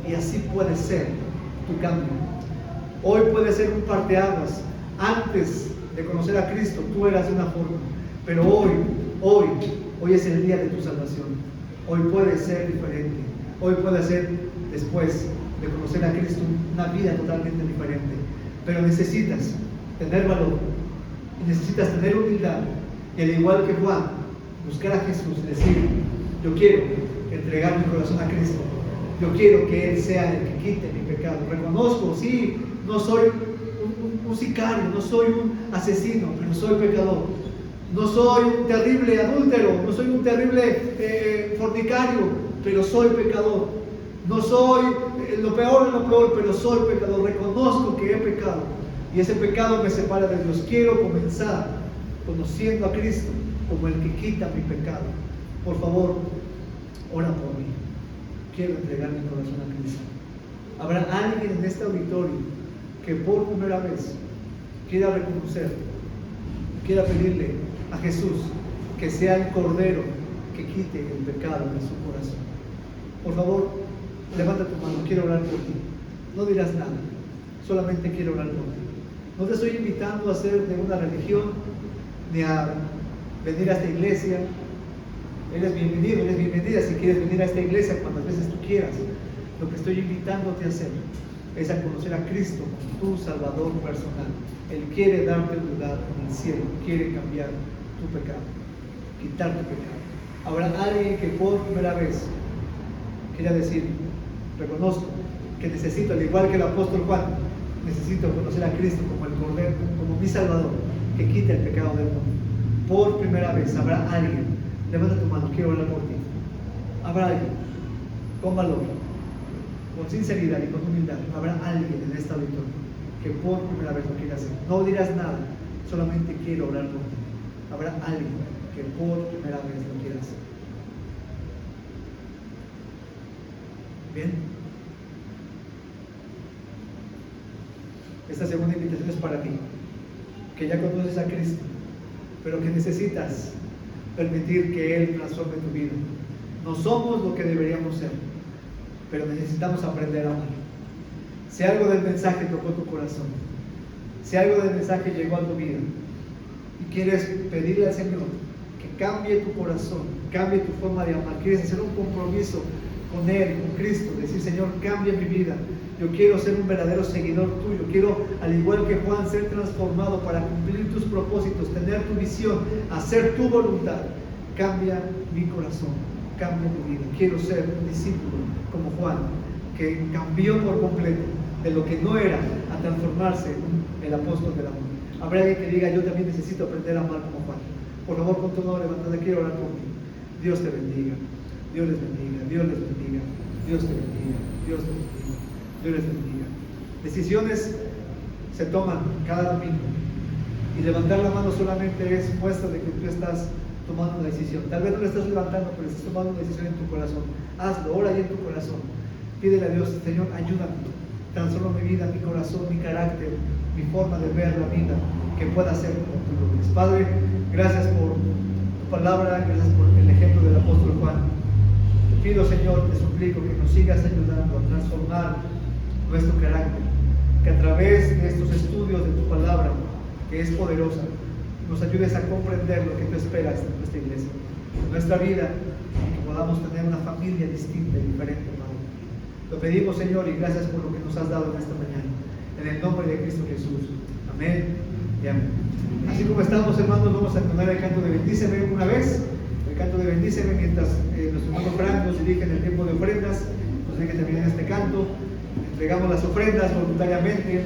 y así puede ser tu cambio. Hoy puede ser un parteaguas. Antes de conocer a Cristo, tú eras de una forma, pero hoy es el día de tu salvación. Hoy puede ser diferente. Hoy puede ser, después de conocer a Cristo, una vida totalmente diferente. Pero necesitas tener valor, y necesitas tener humildad, y al igual que Juan, buscar a Jesús y decir: yo quiero entregar mi corazón a Cristo, yo quiero que Él sea el que quite mi pecado. Reconozco, sí, no soy un sicario, no soy un asesino, pero soy pecador. No soy un terrible adúltero, no soy un terrible fornicario, pero soy pecador. No soy lo peor, pero soy pecador. Reconozco que he pecado y ese pecado me separa de Dios. Quiero comenzar conociendo a Cristo como el que quita mi pecado. Por favor, ora por mí. Quiero entregar mi corazón a Cristo. Habrá alguien en este auditorio que por primera vez quiera reconocer, quiera pedirle a Jesús que sea el Cordero que quite el pecado de su corazón. Por favor, levanta tu mano, quiero orar por ti. No dirás nada, solamente quiero orar por ti. No te estoy invitando a ser de una religión, ni a venir a esta iglesia. Eres bienvenido, eres bienvenida si quieres venir a esta iglesia cuantas veces tú quieras. Lo que estoy invitándote a hacer es a conocer a Cristo como tu Salvador personal. Él quiere darte un lugar en el cielo, quiere cambiar tu pecado, quitar tu pecado. Habrá alguien que por primera vez quiera decir, reconozco que necesito, al igual que el apóstol Juan, necesito conocer a Cristo como el Cordero, como mi Salvador, que quita el pecado del mundo. Por primera vez habrá alguien, levanta tu mano, quiero orar por ti. Habrá alguien, con valor, con sinceridad y con humildad, habrá alguien en esta auditorio que por primera vez lo quiera hacer. No dirás nada, solamente quiero orar por ti. Habrá alguien que por primera vez lo quiera hacer. Bien. Esta segunda invitación es para ti, que ya conoces a Cristo, pero que necesitas permitir que Él transforme tu vida. No somos lo que deberíamos ser, pero necesitamos aprender a amar. Si algo del mensaje tocó tu corazón, si algo del mensaje llegó a tu vida y quieres pedirle al Señor que cambie tu corazón, cambie tu forma de amar, quieres hacer un compromiso con Él, con Cristo, decir, Señor, cambia mi vida. Yo quiero ser un verdadero seguidor tuyo. Quiero, al igual que Juan, ser transformado para cumplir tus propósitos, tener tu visión, hacer tu voluntad. Cambia mi corazón, cambia mi vida. Quiero ser un discípulo como Juan, que cambió por completo de lo que no era a transformarse en el apóstol del amor. Habrá alguien que diga, yo también necesito aprender a amar como Juan. Por favor, con tu mano levantada, quiero orar por ti. Dios te bendiga, Dios les bendiga, Dios les bendiga, Dios te bendiga, Dios te bendiga. Dios les bendiga. Decisiones se toman cada domingo y levantar la mano solamente es muestra de que tú estás tomando una decisión. Tal vez no la estás levantando, pero estás tomando una decisión en tu corazón. Hazlo, ora ahí en tu corazón. Pídele a Dios, Señor, ayúdame, transforma mi vida, mi corazón, mi carácter, mi forma de ver la vida, que pueda ser como tú lo ves. Padre, gracias por tu palabra, gracias por el ejemplo del apóstol Juan. Te pido, Señor, te suplico que nos sigas ayudando a transformar nuestro carácter, que a través de estos estudios de tu palabra, que es poderosa, nos ayudes a comprender lo que tú esperas de nuestra iglesia, de nuestra vida, y que podamos tener una familia distinta y diferente, Padre. Lo pedimos, Señor, y gracias por lo que nos has dado en esta mañana, en el nombre de Cristo Jesús. Amén y amén. Así como estamos, hermanos, vamos a entonar el canto de Bendíceme una vez, el canto de Bendíceme, mientras nuestro hermano Frank nos dirige en el tiempo de ofrendas, nos deje terminar este canto. Entregamos las ofrendas voluntariamente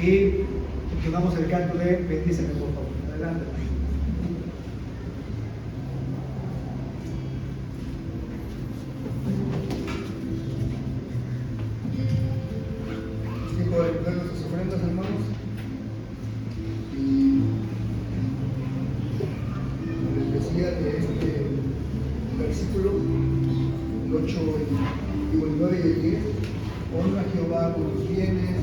y continuamos el canto de Bendíceme, por favor. Adelante. Es tiempo de entregar nuestras ofrendas, hermanos. Y como les decía de este versículo, el 8, el 9 y el 10, honra a Jehová con los bienes